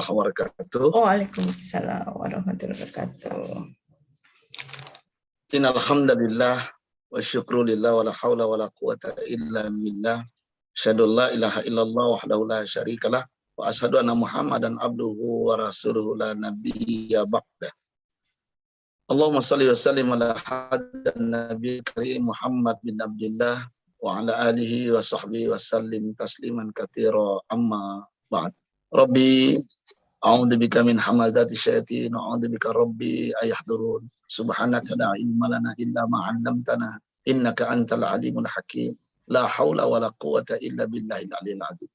wabarakatuh. Waalaikumsalam warahmatullahi wabarakatuh. Innal hamdalillah wa syukru lillah wa la haula wa la quwata illa billah. Asyhadu la ilaha illallah wahdahu la syarikalah wa asyhadu anna Muhammadan abduhu wa rasuluhu la nabiyya ba'da. Allahumma shalli wa sallim ala hadan nabi karim Muhammad bin Abdullah wa ala alihi wa sahbihi wa sallim tasliman katsira amma ba'd. Rabbi a'udzubika min hamadati syayatin wa a'udzubika rabbi ayahdurun. Subhanaka la ilma lana illa ma 'allamtana innaka antal alimul hakim. La haula wa la quwata illa billahil aliyil azim.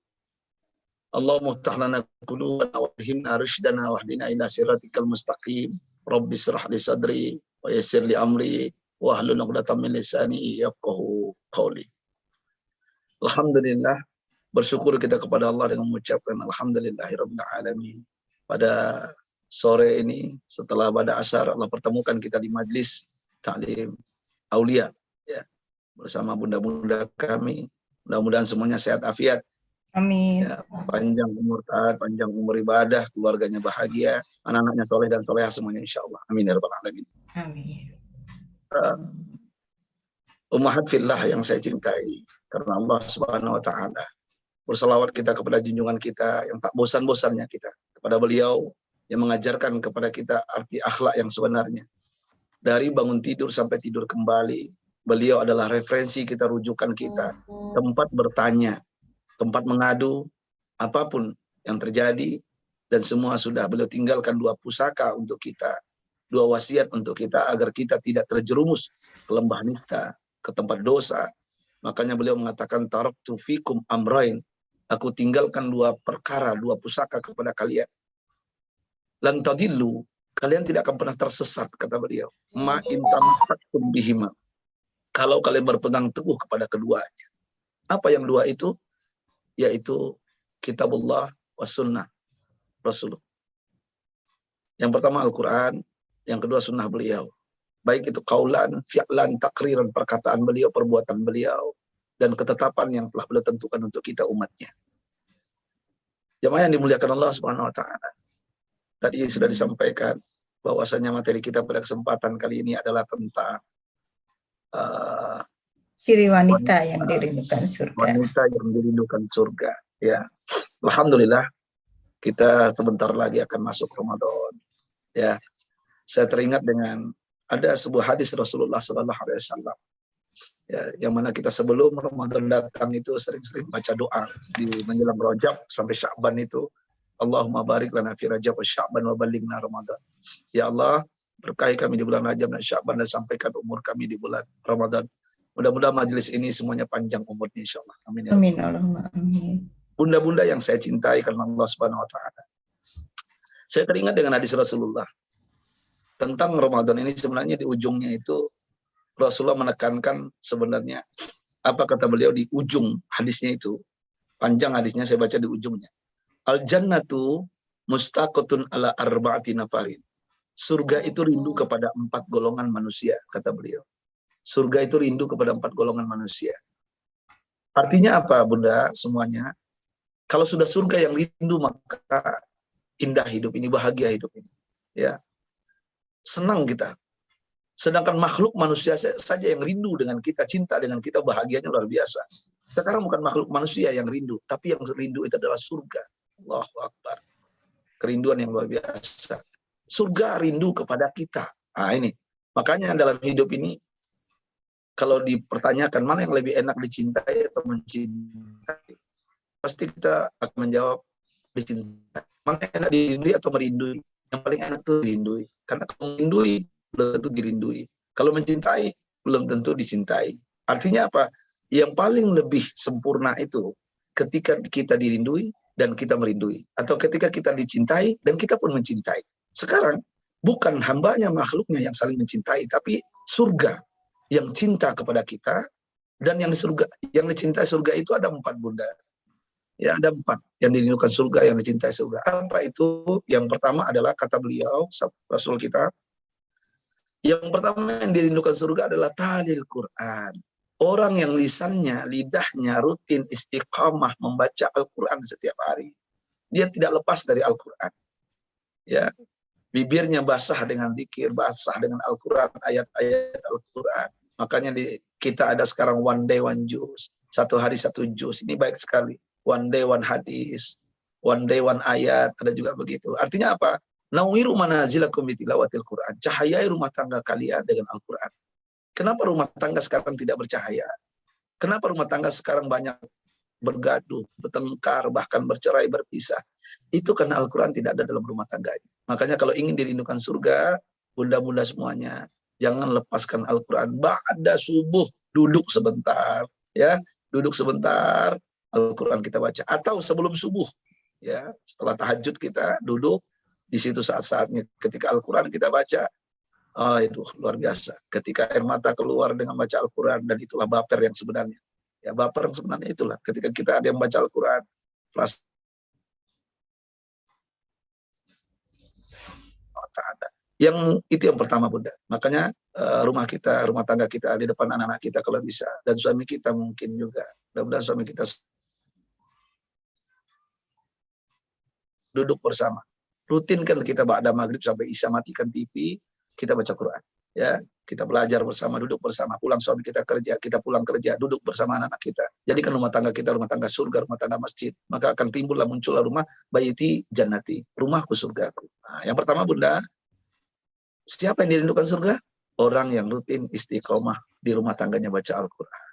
Allahumma iftah lana qulubana wa fahimna rushdana wahdina ila siratikal mustaqim. Rabbi shrah li sadri wa yassir li amri wa hlul 'uqdatam min lisani yafqahu qawli. Alhamdulillah, bersyukur kita kepada Allah dengan mengucapkan alhamdulillahirabbil alamin. Pada sore ini setelah pada asar Allah pertemukan kita di majlis ta'lim aulia ya, bersama bunda-bunda kami. Mudah-mudahan semuanya sehat afiat. Amin. Ya, panjang umur taat, panjang umur ibadah, keluarganya bahagia, anak-anaknya soleh dan solehah semuanya insyaallah. Amin ya rabbal alamin. Amin. Ummahat fillah yang saya cintai karena Allah Subhanahu wa taala. Berselawat kita kepada junjungan kita yang tak bosan-bosannya kita kepada beliau yang mengajarkan kepada kita arti akhlak yang sebenarnya. Dari bangun tidur sampai tidur kembali, beliau adalah referensi kita, rujukan kita, tempat bertanya, tempat mengadu, apapun yang terjadi, dan semua sudah beliau tinggalkan dua pusaka untuk kita, dua wasiat untuk kita agar kita tidak terjerumus ke lembah nista, ke tempat dosa. Makanya beliau mengatakan taraktu fikum amrain, aku tinggalkan dua perkara, dua pusaka kepada kalian. Lan tadillu, kalian tidak akan pernah tersesat, kata beliau. Ma in tamassaktum bihima, kalau kalian berpegang teguh kepada keduanya. Apa yang dua itu? Yaitu kitabullah wa sunnah Rasulullah. Yang pertama Al-Quran, yang kedua sunnah beliau. Baik itu kaulan, fi'lan, takriran, perkataan beliau, perbuatan beliau, dan ketetapan yang telah beliau tentukan untuk kita umatnya. Jamaah yang dimuliakan Allah Subhanahu wa taala. Tadi sudah disampaikan bahwasanya materi kita pada kesempatan kali ini adalah tentang ciri wanita yang dirindukan surga. Wanita yang dirindukan surga. Ya, alhamdulillah kita sebentar lagi akan masuk Ramadan. Ya, saya teringat dengan ada sebuah hadis Rasulullah Sallallahu Alaihi Wasallam. Ya, yang mana kita sebelum Ramadan datang itu sering-sering baca doa di menjelang Rajab sampai Sya'ban itu. Allahumma barik lana fi Rajab wa Sya'ban wa balighna Ramadan. Ya Allah, berkahi kami di bulan Rajab dan Sya'ban dan sampaikan umur kami di bulan Ramadan. Mudah-mudahan majelis ini semuanya panjang umurnya insyaallah. Amin ya. Amin Allahumma amin. Bunda-bunda yang saya cintai karena Allah Subhanahu wa taala. Saya teringat dengan hadis Rasulullah tentang Ramadan ini. Sebenarnya di ujungnya itu Rasulullah menekankan sebenarnya apa kata beliau di ujung hadisnya itu. Panjang hadisnya, saya baca di ujungnya. Al jannatu mustaqatun ala arba'ati nafarin. Surga itu rindu kepada 4 golongan manusia, kata beliau. Surga itu rindu kepada 4 golongan manusia. Artinya apa, Bunda semuanya? Kalau sudah surga yang rindu, maka indah hidup ini, bahagia hidup ini. Ya, senang kita. Sedangkan makhluk manusia saja yang rindu dengan kita, cinta dengan kita, bahagianya luar biasa. Sekarang bukan makhluk manusia yang rindu, tapi yang rindu itu adalah surga. Allahu Akbar. Kerinduan yang luar biasa. Surga rindu kepada kita. Nah ini. Makanya dalam hidup ini, kalau dipertanyakan mana yang lebih enak dicintai atau mencintai, pasti kita akan menjawab dicintai. Mana yang enak dirindui atau merindui? Yang paling enak itu dirindui. Karena kalau merindui, belum tentu dirindui. Kalau mencintai, belum tentu dicintai. Artinya apa? Yang paling lebih sempurna itu ketika kita dirindui dan kita merindui. Atau ketika kita dicintai dan kita pun mencintai. Sekarang, bukan hambanya, makhluknya yang saling mencintai, tapi surga yang cinta kepada kita, dan yang di surga, yang dicintai surga itu ada 4, Bunda. Ya, ada 4 yang dirindukan surga, yang dicintai surga. Apa itu? Yang pertama adalah kata beliau, Rasul kita, yang pertama yang dirindukan surga adalah talil Quran. Orang yang lisannya, lidahnya rutin istiqamah membaca Al-Quran setiap hari. dia tidak lepas dari Al-Quran. Ya, bibirnya basah dengan zikir, basah dengan Al-Quran, ayat-ayat Al-Quran. Makanya kita ada sekarang one day one juz, satu hari satu juz. Ini baik sekali. One day one hadis, one day one ayat, ada juga begitu. Artinya apa? Nawiru manazilakum bitilawatil Quran. Cahayai rumah tangga kalian dengan Al-Quran. Kenapa rumah tangga sekarang tidak bercahaya? Kenapa rumah tangga sekarang banyak bergaduh, bertengkar, bahkan bercerai, berpisah? Itu karena Al-Quran tidak ada dalam rumah tangganya. Makanya kalau ingin dirindukan surga, bunda-bunda semuanya, jangan lepaskan Al-Quran. Ba'da subuh, duduk sebentar. Ya, duduk sebentar, Al-Quran kita baca. Atau sebelum subuh, ya, setelah tahajud kita duduk, di situ saat-saatnya ketika Al-Quran kita baca. Oh, itu luar biasa. Ketika air mata keluar dengan baca Al-Quran, dan itulah baper yang sebenarnya. Ya, baper yang sebenarnya itulah. Ketika kita ada yang baca Al-Quran, perasaan tak ada. Yang itu yang pertama, Bunda. Makanya rumah kita, rumah tangga kita, di depan anak-anak kita kalau bisa. Dan suami kita mungkin juga. Mudah-mudahan suami kita duduk bersama. Rutinkan kita ba'da maghrib sampai isya, matikan TV, kita baca Quran. Ya, kita belajar bersama, duduk bersama. Pulang suami kita kerja, kita pulang kerja, duduk bersama anak-anak kita. Jadikan rumah tangga kita rumah tangga surga, rumah tangga masjid. Maka akan timbullah, muncullah rumah baiti jannati, rumahku surgaku. Nah, yang pertama, Bunda, siapa yang dirindukan surga? Orang yang rutin istiqomah di rumah tangganya baca Al-Quran.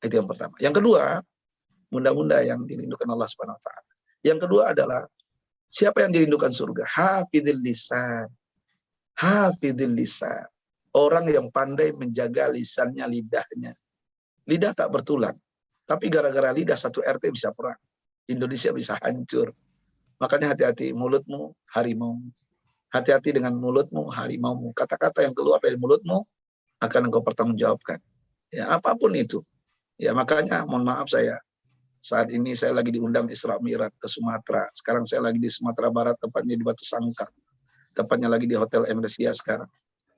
Itu yang pertama. Yang kedua, bunda-bunda yang dirindukan Allah Subhanahu wa taala. Yang kedua adalah siapa yang dirindukan surga? Hafidhil lisan. Hafidhil lisan. Orang yang pandai menjaga lisannya, lidahnya. Lidah tak bertulang. Tapi gara-gara lidah satu RT bisa perang. Indonesia bisa hancur. Makanya hati-hati, mulutmu harimau. Hati-hati dengan mulutmu harimaumu. Kata-kata yang keluar dari mulutmu akan engkau pertanggungjawabkan. Ya, apapun itu. Ya, makanya mohon maaf saat ini saya lagi diundang Isra Mi'raj ke Sumatera. Sekarang saya lagi di Sumatera Barat, tepatnya di Batu Sangkar. Tepatnya lagi di Hotel Emresia sekarang.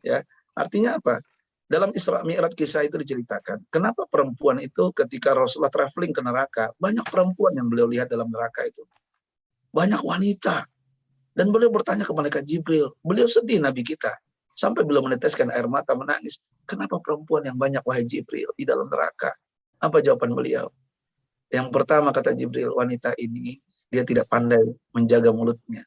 Ya, artinya apa? Dalam Isra Mi'raj kisah itu diceritakan. Kenapa perempuan itu ketika Rasulullah traveling ke neraka, banyak perempuan yang beliau lihat dalam neraka itu. Banyak wanita. Dan beliau bertanya ke malaikat Jibril. Beliau sedih Nabi kita. Sampai beliau meneteskan air mata, menangis. Kenapa perempuan yang banyak, wahai Jibril, di dalam neraka? Apa jawaban beliau? Yang pertama kata Jibril, wanita ini dia tidak pandai menjaga mulutnya.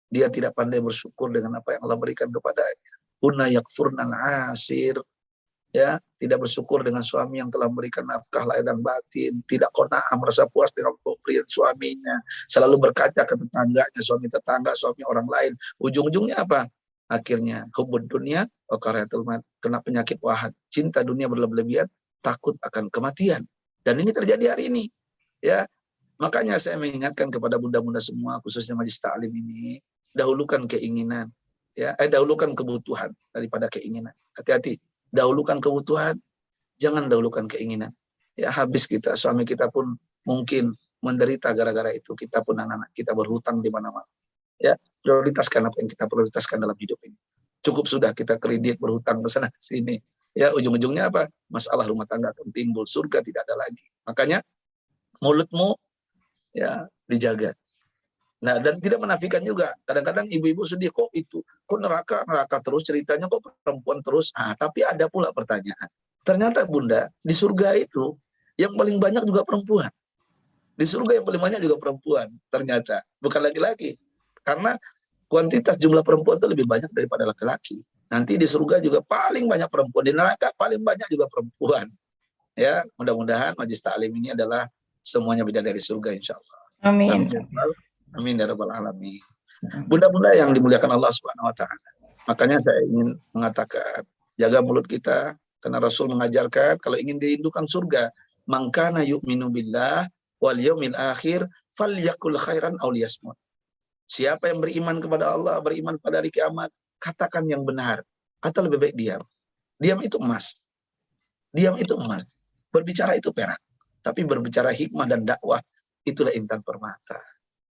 Dia tidak pandai bersyukur dengan apa yang Allah berikan kepadanya. Hunna yakfurnal asir. Ya, tidak bersyukur dengan suami yang telah memberikan nafkah lahir dan batin, tidak qanaah, merasa puas dengan pemberian suaminya, selalu berkaca ke tetangganya, suami tetangga, suami orang lain. Ujung-ujungnya apa? Akhirnya hubud dunia, kena penyakit wahat, cinta dunia berlebihan, takut akan kematian. Dan ini terjadi hari ini. Ya, makanya saya mengingatkan kepada bunda-bunda semua, khususnya Majelis Ta'lim ini, dahulukan keinginan, ya, dahulukan kebutuhan daripada keinginan. Hati-hati. Dahulukan kebutuhan, jangan dahulukan keinginan. Ya, habis kita, suami kita pun mungkin menderita gara-gara itu. Kita pun anak-anak kita berhutang di mana-mana. Ya, prioritaskan apa yang kita prioritaskan dalam hidup ini. Cukup sudah kita kredit, berhutang ke sana sini. Ya, ujung-ujungnya apa? Masalah rumah tangga akan timbul, surga tidak ada lagi. Makanya mulutmu ya dijaga. Nah, dan tidak menafikan juga. Kadang-kadang ibu-ibu sedih, kok neraka terus ceritanya, kok perempuan terus. Tapi ada pula pertanyaan. Ternyata Bunda, di surga itu yang paling banyak juga perempuan. Di surga yang paling banyak juga perempuan. Ternyata bukan laki-laki. Karena kuantitas jumlah perempuan itu lebih banyak daripada laki-laki. Nanti di surga juga paling banyak perempuan. Di neraka paling banyak juga perempuan. Ya, mudah-mudahan Majelis Ta'lim ini adalah semuanya beda dari surga, insya Allah. Amin. Amin ya rabbal alamin. Bunda-bunda yang dimuliakan Allah Subhanahu wa taala. Makanya saya ingin mengatakan, jaga mulut kita karena Rasul mengajarkan kalau ingin dirindukan surga, mangkana yu'minu billah wal yaumil akhir falyakul khairan aw liyasmut. Siapa yang beriman kepada Allah, beriman pada hari kiamat, katakan yang benar atau lebih baik diam. Diam itu emas. Diam itu emas. Berbicara itu perak. Tapi berbicara hikmah dan dakwah itulah intan permata.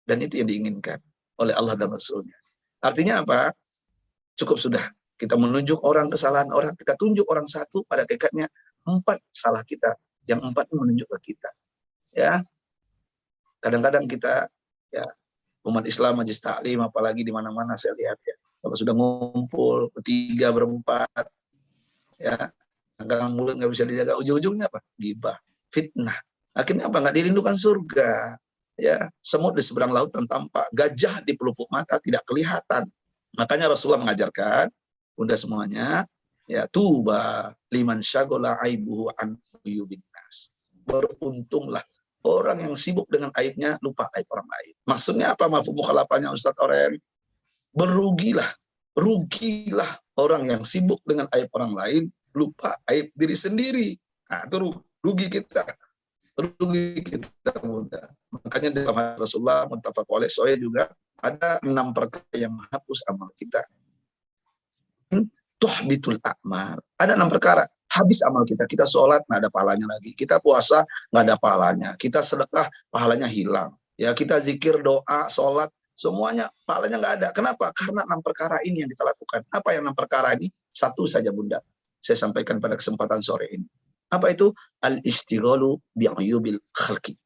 Dan itu yang diinginkan oleh Allah dan Rasulnya. Artinya apa? Cukup sudah. Kita menunjuk orang kesalahan orang. Kita tunjuk orang satu, pada hakikatnya 4 salah kita. Yang 4 menunjuk ke kita. Ya. Kadang-kadang kita ya umat Islam majlis taklim, apalagi di mana-mana saya lihat ya. Kalau sudah ngumpul bertiga berempat, ya, anggangan mulut nggak bisa dijaga, ujung-ujungnya apa? Gibah, fitnah. Akhirnya apa? Nggak dirindukan surga. Ya, semut di seberang lautan tampak, gajah di pelupuk mata tidak kelihatan. Makanya Rasulullah mengajarkan, bunda semuanya, ya tuba liman syagola aibuhu an uyubin nas. Beruntunglah orang yang sibuk dengan aibnya, lupa aib orang lain. Maksudnya apa mafhum mukhalafahnya Ustaz Oren? Rugilah orang yang sibuk dengan aib orang lain, lupa aib diri sendiri. Nah, itu rugi kita. Rugi kita mudah. Makanya dalam hadis Rasulullah muttafaq alaih sahih juga ada 6 perkara yang menghapus amal kita. Tuhbitul a'mal. Ada 6 perkara. Habis amal kita. Kita sholat nggak ada pahalanya lagi. Kita puasa nggak ada pahalanya. Kita sedekah pahalanya hilang. Ya, kita zikir, doa, sholat, semuanya pahalanya nggak ada. Kenapa? Karena 6 perkara ini yang kita lakukan. Apa yang 6 perkara ini? Satu saja bunda. Saya sampaikan pada kesempatan sore ini. Apa itu? Al-istighalu bi'uyubil khalqi.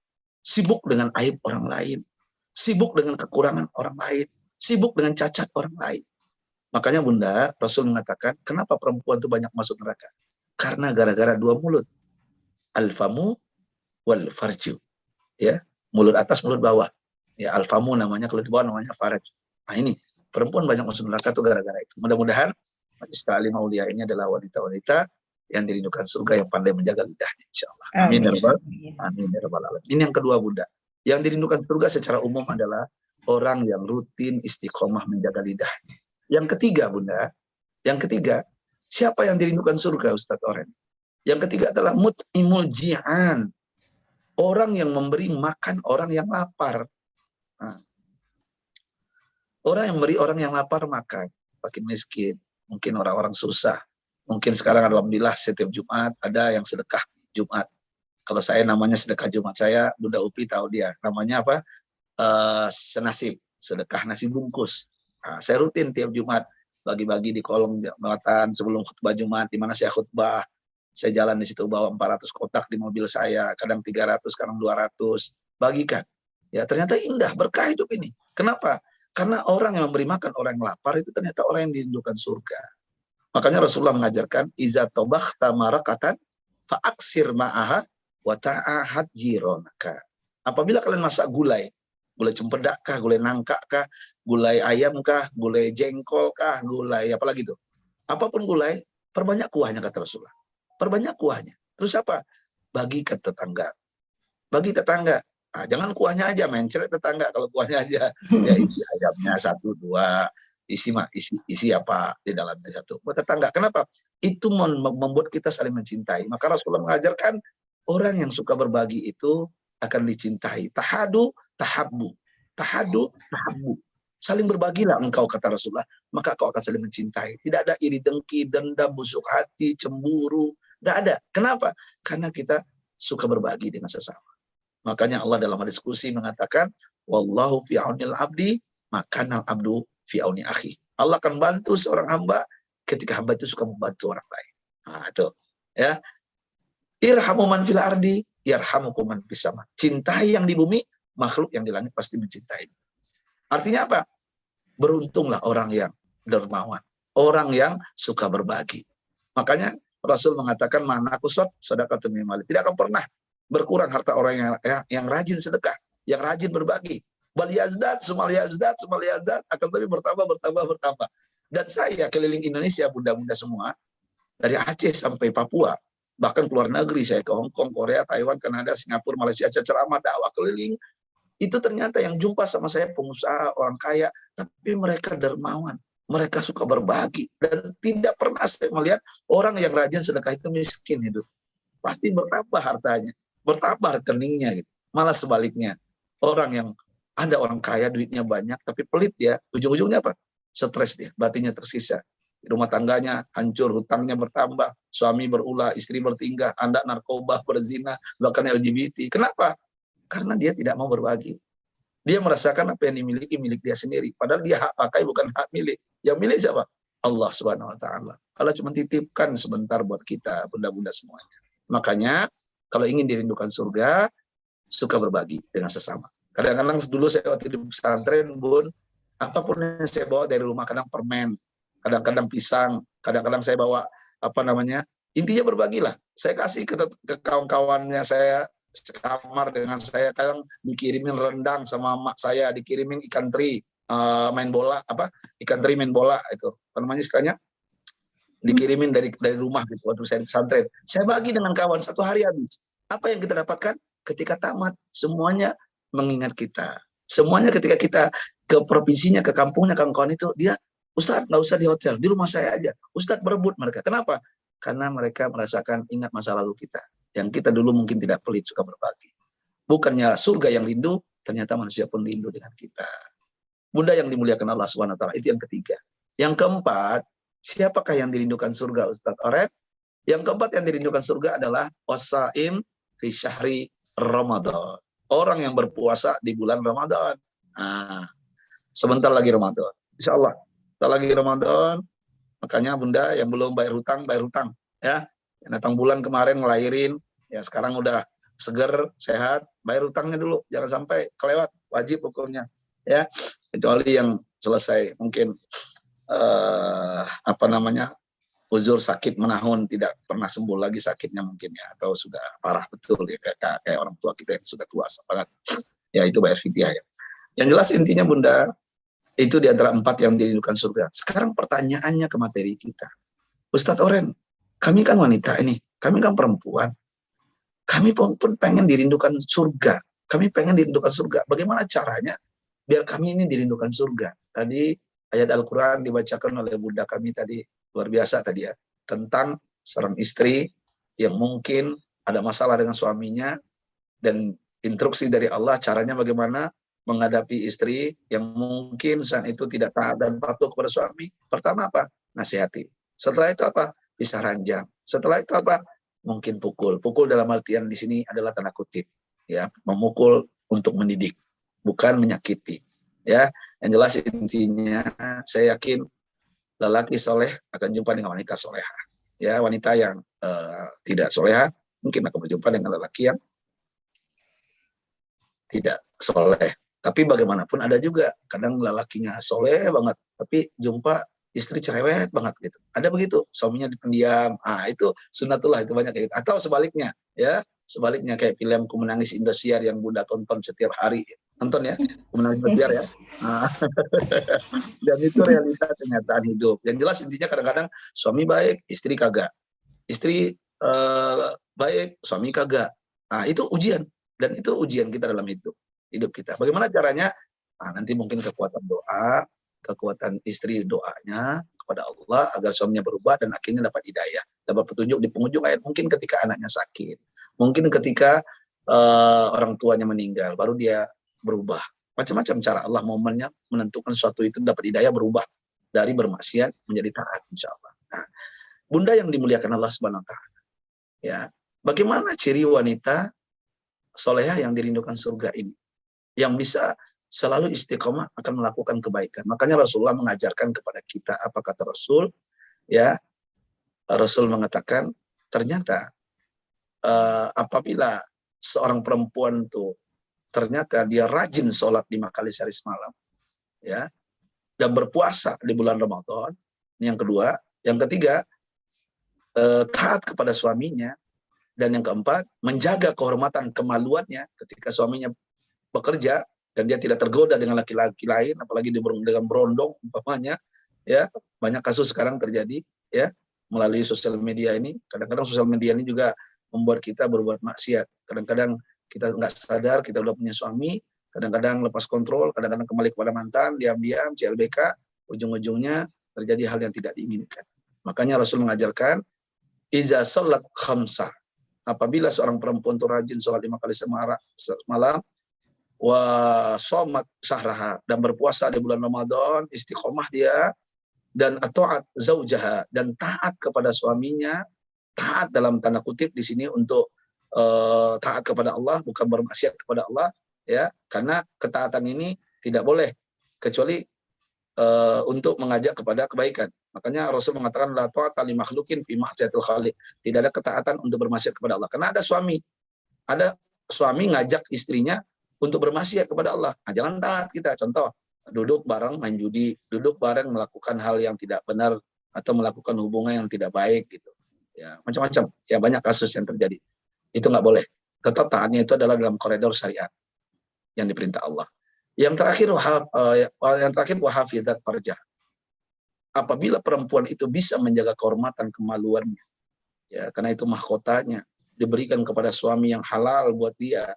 Sibuk dengan aib orang lain. Sibuk dengan kekurangan orang lain. Sibuk dengan cacat orang lain. Makanya bunda, Rasul mengatakan, kenapa perempuan itu banyak masuk neraka? Karena gara-gara 2 mulut. Al-famu wal farju. Ya, mulut atas, mulut bawah. Ya, al-famu namanya, kalau di bawah namanya faraj. Nah ini, perempuan banyak masuk neraka itu gara-gara itu. Mudah-mudahan majelis ta'lim aulia ini adalah wanita-wanita yang dirindukan surga, yang pandai menjaga lidahnya, insyaallah. Amin ya rabbal amin ya rabbal alamin. Ini yang kedua bunda. Yang dirindukan surga secara umum adalah orang yang rutin istiqomah menjaga lidahnya. Yang ketiga bunda, yang ketiga, siapa yang dirindukan surga Ustadz Oren? Yang ketiga adalah mut'imul ji'an. Orang yang memberi makan orang yang lapar. Nah, orang yang memberi orang yang lapar makan, makin miskin, mungkin orang-orang susah. Mungkin sekarang alhamdulillah setiap Jumat ada yang sedekah Jumat. Kalau saya namanya sedekah Jumat, saya Bunda Upi tahu dia. Namanya apa? Senasib, sedekah nasi bungkus. Nah, saya rutin tiap Jumat bagi-bagi di kolong jembatan sebelum khutbah Jumat, di mana saya khutbah. Saya jalan di situ bawa 400 kotak di mobil saya, kadang 300, kadang 200. Bagikan. Ya, ternyata indah, berkah hidup ini. Kenapa? Karena orang yang memberi makan orang yang lapar itu ternyata orang yang dirindukan surga. Makanya Rasulullah mengajarkan iza tabakhta marakatan fa'aksir ma'aha wa ta'ahad jironaka. Apabila kalian masak gulai cempedak kah, gulai nangka kah, gulai ayam kah, gulai jengkol kah, gulai apalagi itu. Apapun gulai, perbanyak kuahnya kata Rasulullah. Perbanyak kuahnya. Terus apa? Bagi ke tetangga. Bagi tetangga. Nah, jangan kuahnya aja, mencret tetangga. Kalau kuahnya aja, ya isi ayamnya 1, 2, isi apa di dalamnya 1. Buat tetangga. Kenapa? Itu membuat kita saling mencintai. Maka Rasulullah mengajarkan orang yang suka berbagi itu akan dicintai. Tahadu, tahabbu. Tahadu, tahabbu. Saling berbagilah engkau kata Rasulullah, maka kau akan saling mencintai. Tidak ada iri dengki, dendam, busuk hati, cemburu. Nggak ada. Kenapa? Karena kita suka berbagi dengan sesama. Makanya Allah dalam hadis qudsi mengatakan, wallahu fi aunil abdi, makanal abdu fi auni akhi. Allah akan bantu seorang hamba ketika hamba itu suka membantu orang lain. Nah, itu. Ya. Irhamu man fil ardi, yarhamukum man fis sama. Cintai yang di bumi, makhluk yang di langit pasti mencintai. Artinya apa? Beruntunglah orang yang dermawan, orang yang suka berbagi. Makanya Rasul mengatakan mana kusot sedekatun min mali. Tidak akan pernah berkurang harta orang yang rajin sedekah, yang rajin berbagi. Bal yazdad, sumal yazdad, akan lebih bertambah. Dan saya keliling Indonesia, bunda-bunda semua, dari Aceh sampai Papua, bahkan keluar negeri, saya ke Hong Kong, Korea, Taiwan, Kanada, Singapura, Malaysia, ceramah, dakwah keliling. Itu ternyata yang jumpa sama saya pengusaha, orang kaya, tapi mereka dermawan, mereka suka berbagi, dan tidak pernah saya melihat orang yang rajin sedekah itu miskin hidup. Pasti bertambah hartanya, bertambah rekeningnya gitu. Malah sebaliknya, orang yang ada orang kaya, duitnya banyak, tapi pelit ya, ujung-ujungnya apa? Stres dia, batinnya tersisa. Rumah tangganya hancur, hutangnya bertambah, suami berulah, istri bertingkah, anak narkoba, berzina, bahkan LGBT. Kenapa? Karena dia tidak mau berbagi. Dia merasakan apa yang dimiliki milik dia sendiri. Padahal dia hak pakai bukan hak milik. Yang milik siapa? Allah Subhanahu wa Ta'ala. Allah cuma titipkan sebentar buat kita, bunda-bunda semuanya. Makanya kalau ingin dirindukan surga, suka berbagi dengan sesama. Kadang-kadang dulu saya waktu di pesantren, Bun, apapun yang saya bawa dari rumah, kadang permen, kadang-kadang pisang, kadang-kadang saya bawa apa namanya, intinya berbagilah. Saya kasih ke kawan-kawannya saya sekamar dengan saya, kadang dikirimin rendang sama mak saya, dikirimin ikan teri main bola, apa ikan teri main bola itu, apa namanya istilahnya, dikirimin dari rumah gitu waktu saya di pesantren. Saya bagi dengan kawan, satu hari habis. Apa yang kita dapatkan? Ketika tamat, semuanya mengingat kita. Semuanya ketika kita ke provinsinya, ke kampungnya, kawan-kawan itu, dia, Ustadz nggak usah di hotel, di rumah saya aja. Ustadz berebut mereka. Kenapa? Karena mereka merasakan ingat masa lalu kita. Yang kita dulu mungkin tidak pelit, suka berbagi. Bukannya surga yang rindu, ternyata manusia pun rindu dengan kita. Bunda yang dimuliakan Allah Subhanahu wa taala, itu yang ketiga. Yang keempat, siapakah yang dirindukan surga, Ustadz Oren? Yang keempat yang dirindukan surga adalah wasaim fi syahri Ramadan. Orang yang berpuasa di bulan Ramadan. Nah, sebentar lagi Ramadan. Insya Allah. Sebentar lagi Ramadan. Makanya Bunda yang belum bayar hutang, ya. Yang datang bulan kemarin ngelahirin, ya sekarang udah seger, sehat, bayar hutangnya dulu. Jangan sampai kelewat, wajib hukumnya. Ya, kecuali yang selesai mungkin apa namanya, uzur sakit menahun, tidak pernah sembuh lagi sakitnya mungkin ya, atau sudah parah betul ya, kayak orang tua kita yang sudah tua banget, ya itu bayar fidyah ya. Yang jelas intinya Bunda, itu di antara 4 yang dirindukan surga. Sekarang pertanyaannya ke materi kita, Ustadz Oren, kami kan wanita ini, kami kan perempuan, kami pun pengen dirindukan surga, kami pengen dirindukan surga. Bagaimana caranya biar kami ini dirindukan surga? Tadi ayat Al-Quran dibacakan oleh Bunda kami tadi, luar biasa tadi ya, tentang seorang istri yang mungkin ada masalah dengan suaminya, dan instruksi dari Allah caranya bagaimana menghadapi istri yang mungkin saat itu tidak taat dan patuh kepada suami. Pertama apa? Nasihati. Setelah itu apa? Pisah ranjang. Setelah itu apa? Mungkin pukul. Pukul dalam artian di sini adalah tanda kutip, ya, memukul untuk mendidik, bukan menyakiti. Ya, yang jelas intinya saya yakin lelaki soleh akan jumpa dengan wanita soleha. Ya, wanita yang tidak soleha mungkin akan berjumpa dengan lelaki yang tidak soleh. Tapi bagaimanapun ada juga kadang lelakinya soleh banget, tapi jumpa istri cerewet banget gitu. Ada begitu, suaminya pendiam. Ah, itu sunatullah, itu banyak kayak gitu. Atau sebaliknya, ya, sebaliknya kayak film Ku Menangis Indosiar yang Bunda tonton setiap hari. Nonton ya, Ku Menangis Indosiar ya. Nah, dan itu realita kenyataan hidup. Yang jelas intinya kadang-kadang suami baik, istri kagak. Istri baik, suami kagak. Nah, itu ujian. Dan itu ujian kita dalam hidup kita. Bagaimana caranya? Nah, nanti mungkin kekuatan doa, kekuatan istri doanya kepada Allah agar suaminya berubah dan akhirnya dapat hidayah, dapat petunjuk di penghujung ayat. Mungkin ketika anaknya sakit, mungkin ketika orang tuanya meninggal, baru dia berubah. Macam-macam cara Allah momennya menentukan sesuatu itu dapat hidayah, berubah dari bermaksiat menjadi taat, insya Allah. Nah, Bunda yang dimuliakan Allah Subhanahu wa taala, ya, bagaimana ciri wanita soleha yang dirindukan surga ini, yang bisa selalu istiqomah akan melakukan kebaikan? Makanya Rasulullah mengajarkan kepada kita, apa kata Rasul? Ya, Rasul mengatakan ternyata apabila seorang perempuan tuh ternyata dia rajin sholat 5 kali sehari semalam, ya, dan berpuasa di bulan Ramadan. Yang kedua, yang ketiga, taat kepada suaminya, dan yang keempat, menjaga kehormatan kemaluannya ketika suaminya bekerja dan dia tidak tergoda dengan laki-laki lain, apalagi dengan berondong umpamanya, ya, banyak kasus sekarang terjadi, ya, melalui sosial media ini. Kadang-kadang sosial media ini juga membuat kita berbuat maksiat. Kadang-kadang kita nggak sadar kita udah punya suami, kadang-kadang lepas kontrol, kadang-kadang kembali kepada mantan, diam-diam, CLBK, ujung-ujungnya terjadi hal yang tidak diinginkan. Makanya Rasul mengajarkan, iza sholat khamsah, apabila seorang perempuan itu rajin sholat 5 kali semalam, wa shomat syahraha, dan berpuasa di bulan Ramadan, istiqomah dia, dan atoat zaujaha, dan taat kepada suaminya. Taat dalam tanda kutip di sini untuk taat kepada Allah, bukan bermaksiat kepada Allah, ya, karena ketaatan ini tidak boleh kecuali untuk mengajak kepada kebaikan. Makanya Rasul mengatakan la ta'ata li makhluqin fi ma'siyatil khaliq. Tidak ada ketaatan untuk bermaksiat kepada Allah. Karena ada suami ngajak istrinya untuk bermaksiat kepada Allah. Nah, jangan taat kita. Contoh, duduk bareng main judi, duduk bareng melakukan hal yang tidak benar atau melakukan hubungan yang tidak baik gitu. Ya, macam-macam. Ya, banyak kasus yang terjadi. Itu nggak boleh. Tetap taatnya itu adalah dalam koridor syariat yang diperintah Allah. Yang terakhir wahafidzat farjah. Apabila perempuan itu bisa menjaga kehormatan kemaluannya, ya, karena itu mahkotanya diberikan kepada suami yang halal buat dia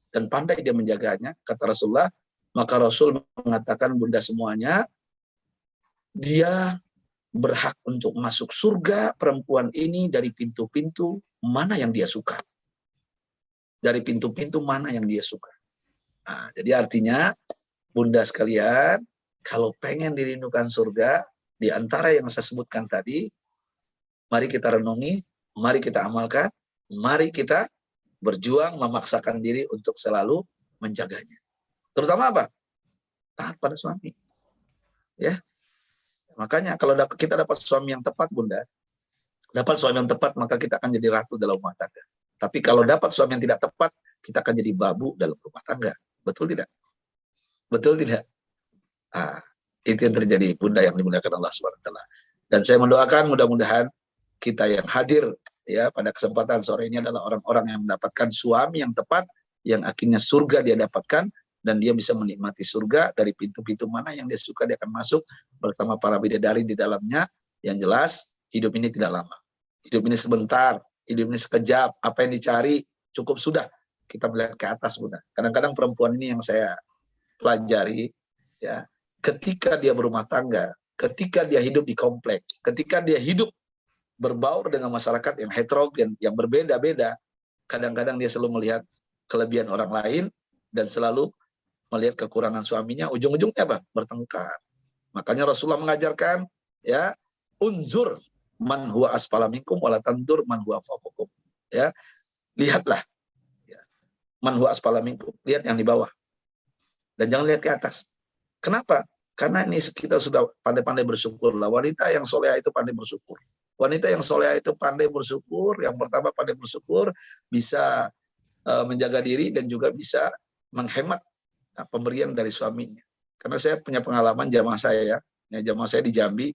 dan pandai dia menjaganya, kata Rasulullah, maka Rasul mengatakan bunda semuanya, dia berhak untuk masuk surga perempuan ini dari pintu-pintu mana yang dia suka. Dari pintu-pintu mana yang dia suka. Nah, jadi artinya, bunda sekalian, kalau pengen dirindukan surga, di antara yang saya sebutkan tadi, mari kita renungi, mari kita amalkan, mari kita berjuang memaksakan diri untuk selalu menjaganya. Terutama apa? Taat pada suami. Ya. Makanya kalau kita dapat suami yang tepat, bunda, dapat suami yang tepat, maka kita akan jadi ratu dalam rumah tangga. Tapi kalau dapat suami yang tidak tepat, kita akan jadi babu dalam rumah tangga. Betul tidak? Betul tidak? Nah, itu yang terjadi, bunda yang dimuliakan Allah SWT. Dan saya mendoakan mudah-mudahan kita yang hadir ya pada kesempatan sore ini adalah orang-orang yang mendapatkan suami yang tepat, yang akhirnya surga dia dapatkan, dan dia bisa menikmati surga dari pintu-pintu mana yang dia suka, dia akan masuk bersama para bidadari di dalamnya. Yang jelas, hidup ini tidak lama. Hidup ini sebentar, hidup ini sekejap. Apa yang dicari cukup sudah. Kita melihat ke atas, bunda. Kadang-kadang perempuan ini yang saya pelajari, ya, ketika dia berumah tangga, ketika dia hidup di komplek, ketika dia hidup berbaur dengan masyarakat yang heterogen, yang berbeda-beda, kadang-kadang dia selalu melihat kelebihan orang lain dan selalu melihat kekurangan suaminya, ujung-ujungnya apa? Bertengkar. Makanya Rasulullah mengajarkan, ya, unzur man huwa asfala minkum wala tandur man huwa fawqakum. Ya, lihatlah, ya, man huwa asfala minkum, lihat yang di bawah. Dan jangan lihat ke atas. Kenapa? Karena ini kita sudah pandai-pandai bersyukur lah. Wanita yang soleha itu pandai bersyukur. Wanita yang soleha itu pandai bersyukur. Yang pertama pandai bersyukur, bisa menjaga diri dan juga bisa menghemat pemberian dari suaminya. Karena saya punya pengalaman jamaah saya, ya, jamaah saya di Jambi,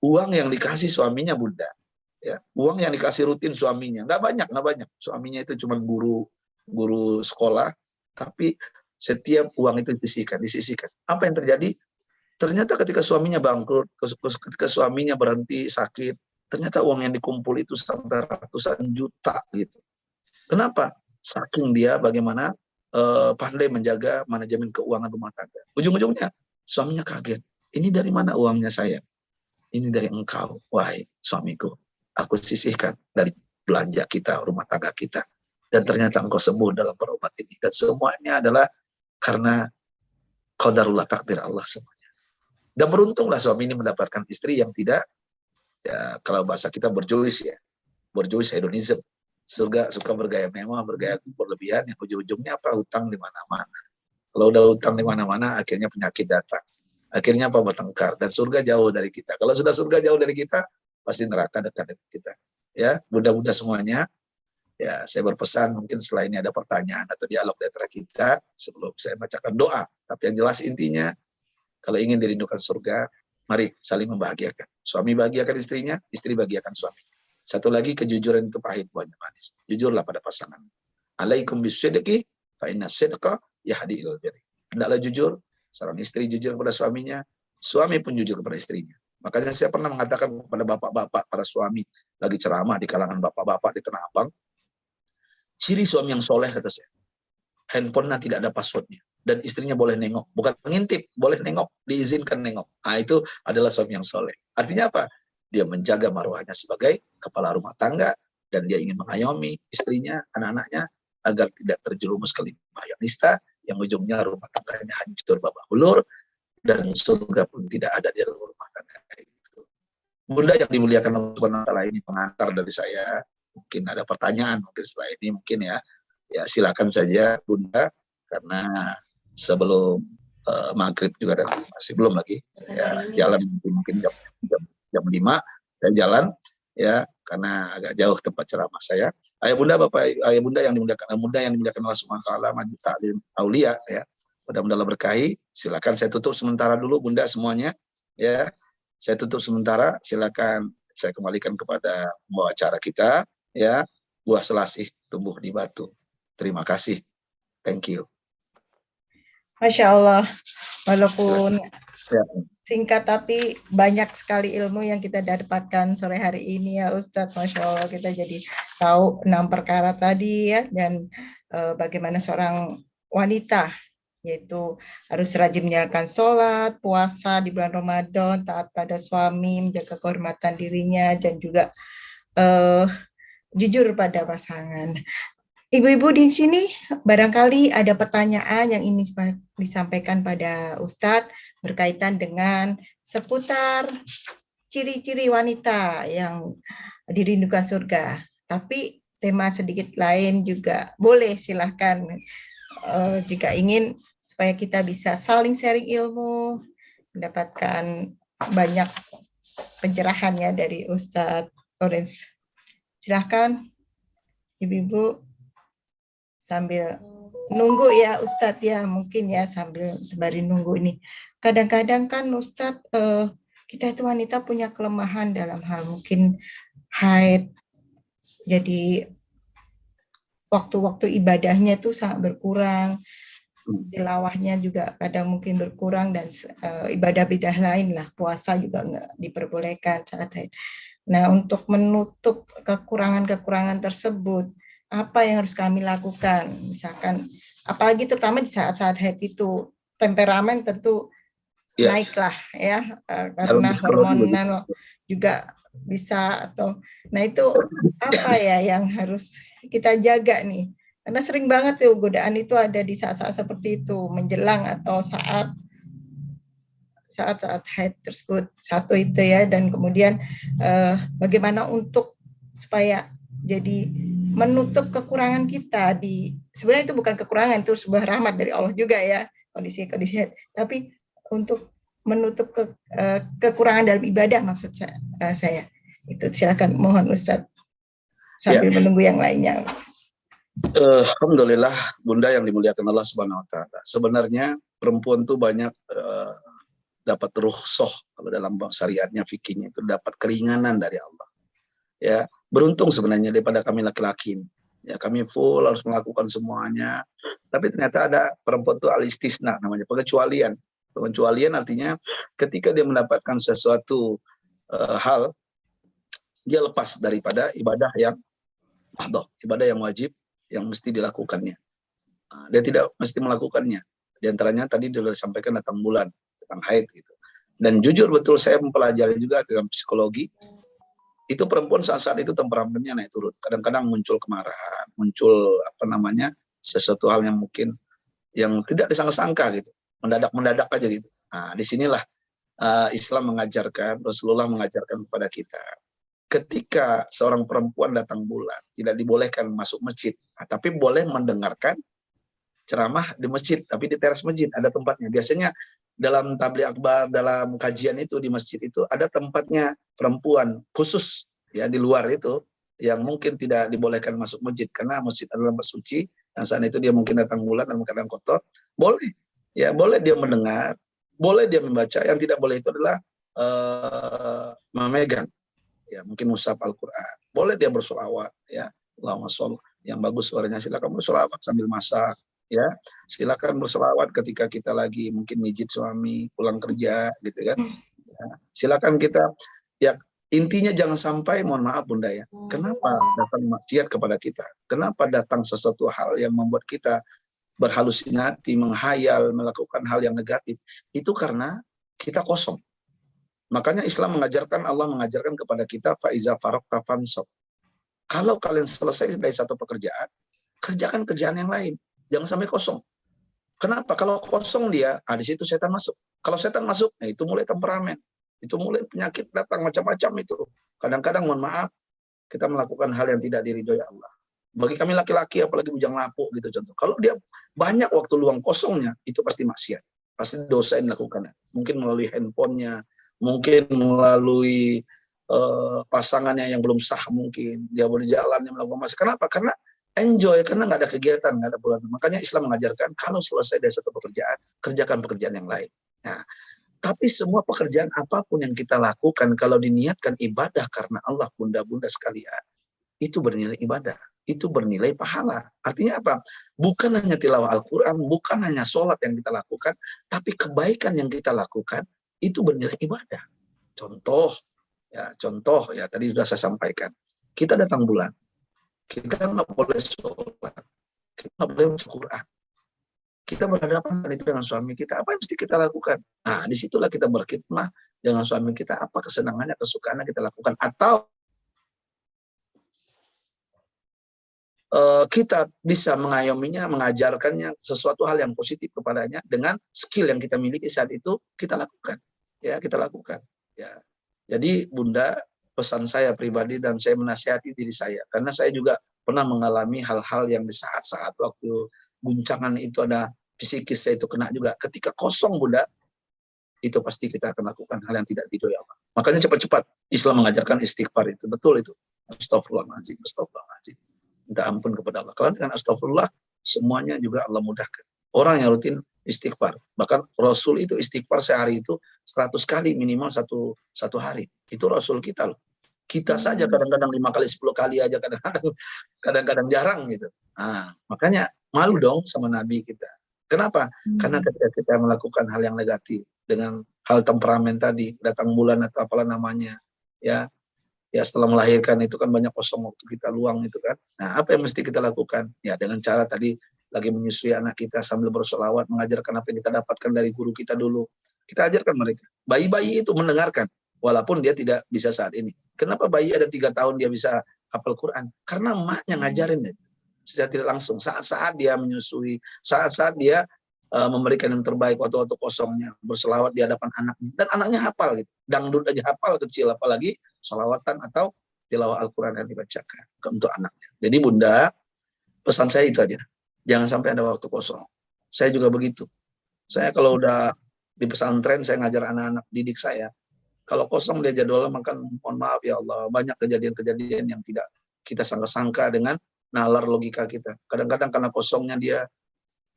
uang yang dikasih suaminya bunda, ya, uang yang dikasih rutin suaminya, nggak banyak. Suaminya itu cuma guru sekolah, tapi setiap uang itu disisihkan. Apa yang terjadi? Ternyata ketika suaminya bangkrut, ketika suaminya berhenti sakit, ternyata uang yang dikumpul itu sampai ratusan juta gitu. Kenapa? Saking dia bagaimana pandai menjaga manajemen keuangan rumah tangga. Ujung-ujungnya suaminya kaget. Ini dari mana uangnya sayang? Ini dari engkau, wahai suamiku. Aku sisihkan dari belanja kita, rumah tangga kita. Dan ternyata engkau sembuh dalam berobat ini. Dan semuanya adalah karena qadarullah, takdir Allah semuanya. Dan beruntunglah suami ini mendapatkan istri yang tidak, ya, kalau bahasa kita berjuis, ya, berjuis hedonism. Surga suka bergaya mewah, bergaya berlebihan, yang ujung-ujungnya apa? Hutang di mana-mana. Kalau udah hutang di mana-mana, akhirnya penyakit datang. Akhirnya apa? Bertengkar. Dan surga jauh dari kita. Kalau sudah surga jauh dari kita, pasti neraka dekat dengan kita. Ya, bunda-bunda semuanya, ya, saya berpesan mungkin setelah ini ada pertanyaan atau dialog di antara kita sebelum saya bacakan doa. Tapi yang jelas intinya, kalau ingin dirindukan surga, mari saling membahagiakan. Suami bahagiakan istrinya, istri bahagiakan suami. Satu lagi, kejujuran itu pahit buahnya manis. Jujurlah pada pasangan. Alaikum bisidqi fa inna sidqa yahdi ilal birri. Hendaklah jujur, seorang istri jujur kepada suaminya, suami pun jujur kepada istrinya. Makanya saya pernah mengatakan kepada bapak-bapak, para suami, lagi ceramah di kalangan bapak-bapak di Tanah Abang, ciri suami yang soleh, kata saya, handphonenya tidak ada passwordnya. Dan istrinya boleh nengok, bukan ngintip, boleh nengok, diizinkan nengok. Nah, itu adalah suami yang soleh. Artinya apa? Dia menjaga marwahnya sebagai kepala rumah tangga, dan dia ingin mengayomi istrinya, anak-anaknya, agar tidak terjerumus ke limbah yang nista, yang ujungnya rumah tangganya hancur babak belur, dan surga pun tidak ada di dalam rumah tangga. Bunda yang dimuliakan Allah Subhanahu wa Ta'ala, ini pengantar dari saya. Mungkin ada pertanyaan, mungkin setelah ini mungkin ya silakan saja Bunda, karena sebelum maghrib juga masih belum lagi, ya, jalan mungkin jam 5 dan jalan, ya, karena agak jauh tempat ceramah saya. Ayah bunda, bapak, ayah bunda yang dimuliakan Allah Subhanahu wa taala, majlis taklim aulia ya. Mudah-mudahan Allah berkahi. Silakan saya tutup sementara dulu bunda semuanya ya. Saya tutup sementara, silakan saya kembalikan kepada pembawa acara kita ya. Buah selasih tumbuh di batu. Terima kasih. Thank you. Masya Allah, walaupun Ya. singkat tapi banyak sekali ilmu yang kita dapatkan sore hari ini ya Ustadz. Masya Allah, kita jadi tahu 6 perkara tadi ya, dan bagaimana seorang wanita yaitu harus rajin menjalankan sholat, puasa di bulan Ramadan, taat pada suami, menjaga kehormatan dirinya, dan juga jujur pada pasangan. Ibu-ibu di sini barangkali ada pertanyaan yang ingin disampaikan pada Ustadz berkaitan dengan seputar ciri-ciri wanita yang dirindukan surga. Tapi tema sedikit lain juga boleh, silahkan jika ingin, supaya kita bisa saling sharing ilmu, mendapatkan banyak pencerahannya dari Ustadz Orange. Silahkan ibu-ibu, sambil nunggu ya Ustadz ya, mungkin ya sambil sembari nunggu ini. Kadang-kadang kan Ustadz, kita itu wanita punya kelemahan dalam hal mungkin haid, jadi waktu-waktu ibadahnya itu sangat berkurang, tilawahnya juga kadang mungkin berkurang, dan ibadah-ibadah lain lah, puasa juga nggak diperbolehkan saat haid. Nah, untuk menutup kekurangan-kekurangan tersebut, apa yang harus kami lakukan? Misalkan, apalagi terutama di saat-saat haid itu, temperamen tentu naiklah ya, karena hormonal juga bisa, atau nah itu apa ya yang harus kita jaga nih? Karena sering banget tuh godaan itu ada di saat-saat seperti itu, menjelang atau saat haid tersebut. Satu itu ya, dan kemudian bagaimana untuk supaya jadi menutup kekurangan kita sebenarnya itu bukan kekurangan, itu sebuah rahmat dari Allah juga ya, kondisi haid, tapi untuk menutup kekurangan dalam ibadah maksud saya. Itu silakan, mohon Ustadz sambil menunggu yang lainnya. Alhamdulillah bunda yang dimuliakan Allah Subhanahu wa taala. Sebenarnya perempuan tuh banyak dapat rukhsah, kalau dalam syariatnya fikihnya itu dapat keringanan dari Allah. Ya, beruntung sebenarnya daripada kami laki-laki. Ya, kami full harus melakukan semuanya. Tapi ternyata ada perempuan tuh al-istisna namanya, pengecualian. Pengecualian artinya ketika dia mendapatkan sesuatu hal, dia lepas daripada ibadah yang ibadah yang wajib yang mesti dilakukannya. Dia tidak mesti melakukannya. Di antaranya tadi sudah disampaikan datang bulan, datang haid gitu. Dan jujur betul saya mempelajari juga dalam psikologi, itu perempuan saat-saat itu temperamennya naik turun. Kadang-kadang muncul kemarahan, muncul sesuatu hal yang mungkin yang tidak disangka-sangka gitu. Mendadak aja gitu. Nah, disinilah Islam mengajarkan, Rasulullah mengajarkan kepada kita. Ketika seorang perempuan datang bulan, tidak dibolehkan masuk masjid, tapi boleh mendengarkan ceramah di masjid, tapi di teras masjid ada tempatnya. Biasanya dalam tabligh akbar, dalam kajian itu di masjid itu ada tempatnya perempuan khusus ya, di luar itu yang mungkin tidak dibolehkan masuk masjid karena masjid adalah tempat suci. Dan saat itu dia mungkin datang bulan dan keadaan kotor, boleh ya, boleh dia mendengar, boleh dia membaca. Yang tidak boleh itu adalah memegang ya, mungkin mushaf Al-Quran. Boleh dia bersolawat ya, Allahumma sholli, yang bagus suaranya silakan bersolawat sambil masak ya, silakan bersolawat ketika kita lagi mungkin mijit suami pulang kerja gitu kan ya, silakan kita ya. Intinya jangan sampai, mohon maaf bunda ya, kenapa datang maksiat kepada kita, kenapa datang sesuatu hal yang membuat kita berhalusinasi, menghayal, melakukan hal yang negatif, itu karena kita kosong. Makanya Islam mengajarkan, Allah mengajarkan kepada kita, faiza faraqta fansab. Kalau kalian selesai dari satu pekerjaan, kerjakan kerjaan yang lain. Jangan sampai kosong. Kenapa? Kalau kosong dia, di situ setan masuk. Kalau setan masuk, itu mulai temperamen. Itu mulai penyakit datang macam-macam itu. Kadang-kadang, mohon maaf, kita melakukan hal yang tidak diridhoi Allah. Bagi kami laki-laki, apalagi bujang lapuk gitu contoh. Kalau dia banyak waktu luang kosongnya, itu pasti maksiat. Pasti dosa yang dilakukannya. Mungkin melalui handphonenya, mungkin melalui pasangannya yang belum sah mungkin, dia boleh jalan, dia melakukan masak. Kenapa? Karena enjoy, karena nggak ada kegiatan, nggak ada bulan. Makanya Islam mengajarkan kalau selesai dari satu pekerjaan, kerjakan pekerjaan yang lain. Nah, tapi semua pekerjaan apapun yang kita lakukan, kalau diniatkan ibadah karena Allah, bunda-bunda sekalian, itu bernilai ibadah, itu bernilai pahala. Artinya apa? Bukan hanya tilawah Al-Quran, bukan hanya sholat yang kita lakukan, tapi kebaikan yang kita lakukan, itu bernilai ibadah. Contoh ya tadi sudah saya sampaikan. Kita datang bulan, kita nggak boleh sholat, kita nggak boleh baca Quran. Kita berhadapan itu dengan suami kita, apa yang mesti kita lakukan? Nah, disitulah kita berkhidmah dengan suami kita, apa kesenangannya, kesukaannya kita lakukan. Atau kita bisa mengayominya, mengajarkannya sesuatu hal yang positif kepadanya dengan skill yang kita miliki saat itu, kita lakukan. Ya, kita lakukan. Ya. Jadi, Bunda, pesan saya pribadi dan saya menasihati diri saya. Karena saya juga pernah mengalami hal-hal yang di saat-saat waktu guncangan itu ada psikis saya itu kena juga. Ketika kosong, Bunda, itu pasti kita akan lakukan hal yang tidak diridhoi Allah. Makanya cepat-cepat Islam mengajarkan istighfar itu. Betul itu. Astagfirullahaladzim, astagfirullahaladzim. Minta ampun kepada Allah. Kalau dengan astagfirullah, semuanya juga Allah mudahkan. Orang yang rutin istighfar. Bahkan Rasul itu istighfar sehari itu 100 kali minimal satu hari. Itu Rasul kita loh. Kita saja kadang-kadang 5 kali, 10 kali aja kadang-kadang jarang gitu. Nah, makanya malu dong sama Nabi kita. Kenapa? Karena ketika kita melakukan hal yang negatif dengan hal temperamen tadi, datang bulan atau apalah namanya, ya setelah melahirkan itu kan banyak kosong waktu kita luang itu kan. Nah, apa yang mesti kita lakukan? Ya dengan cara tadi lagi menyusui anak kita sambil bersolawat, mengajarkan apa yang kita dapatkan dari guru kita dulu. Kita ajarkan mereka. Bayi-bayi itu mendengarkan, walaupun dia tidak bisa saat ini. Kenapa bayi ada 3 tahun dia bisa hafal Quran? Karena emaknya ngajarin itu. Secara tidak langsung, saat-saat dia menyusui, saat-saat dia memberikan yang terbaik waktu-waktu kosongnya, berselawat di hadapan anaknya, dan anaknya hafal gitu. Dangdut aja hafal kecil, apalagi selawatan atau tilawah Al-Quran yang dibacakan untuk anaknya. Jadi Bunda, pesan saya itu aja, jangan sampai ada waktu kosong. Saya juga begitu. Saya kalau udah di pesantren, saya ngajar anak-anak didik saya, kalau kosong dia jadwalnya makan, mohon maaf ya Allah, banyak kejadian-kejadian yang tidak kita sangka-sangka dengan nalar logika kita. Kadang-kadang karena kosongnya dia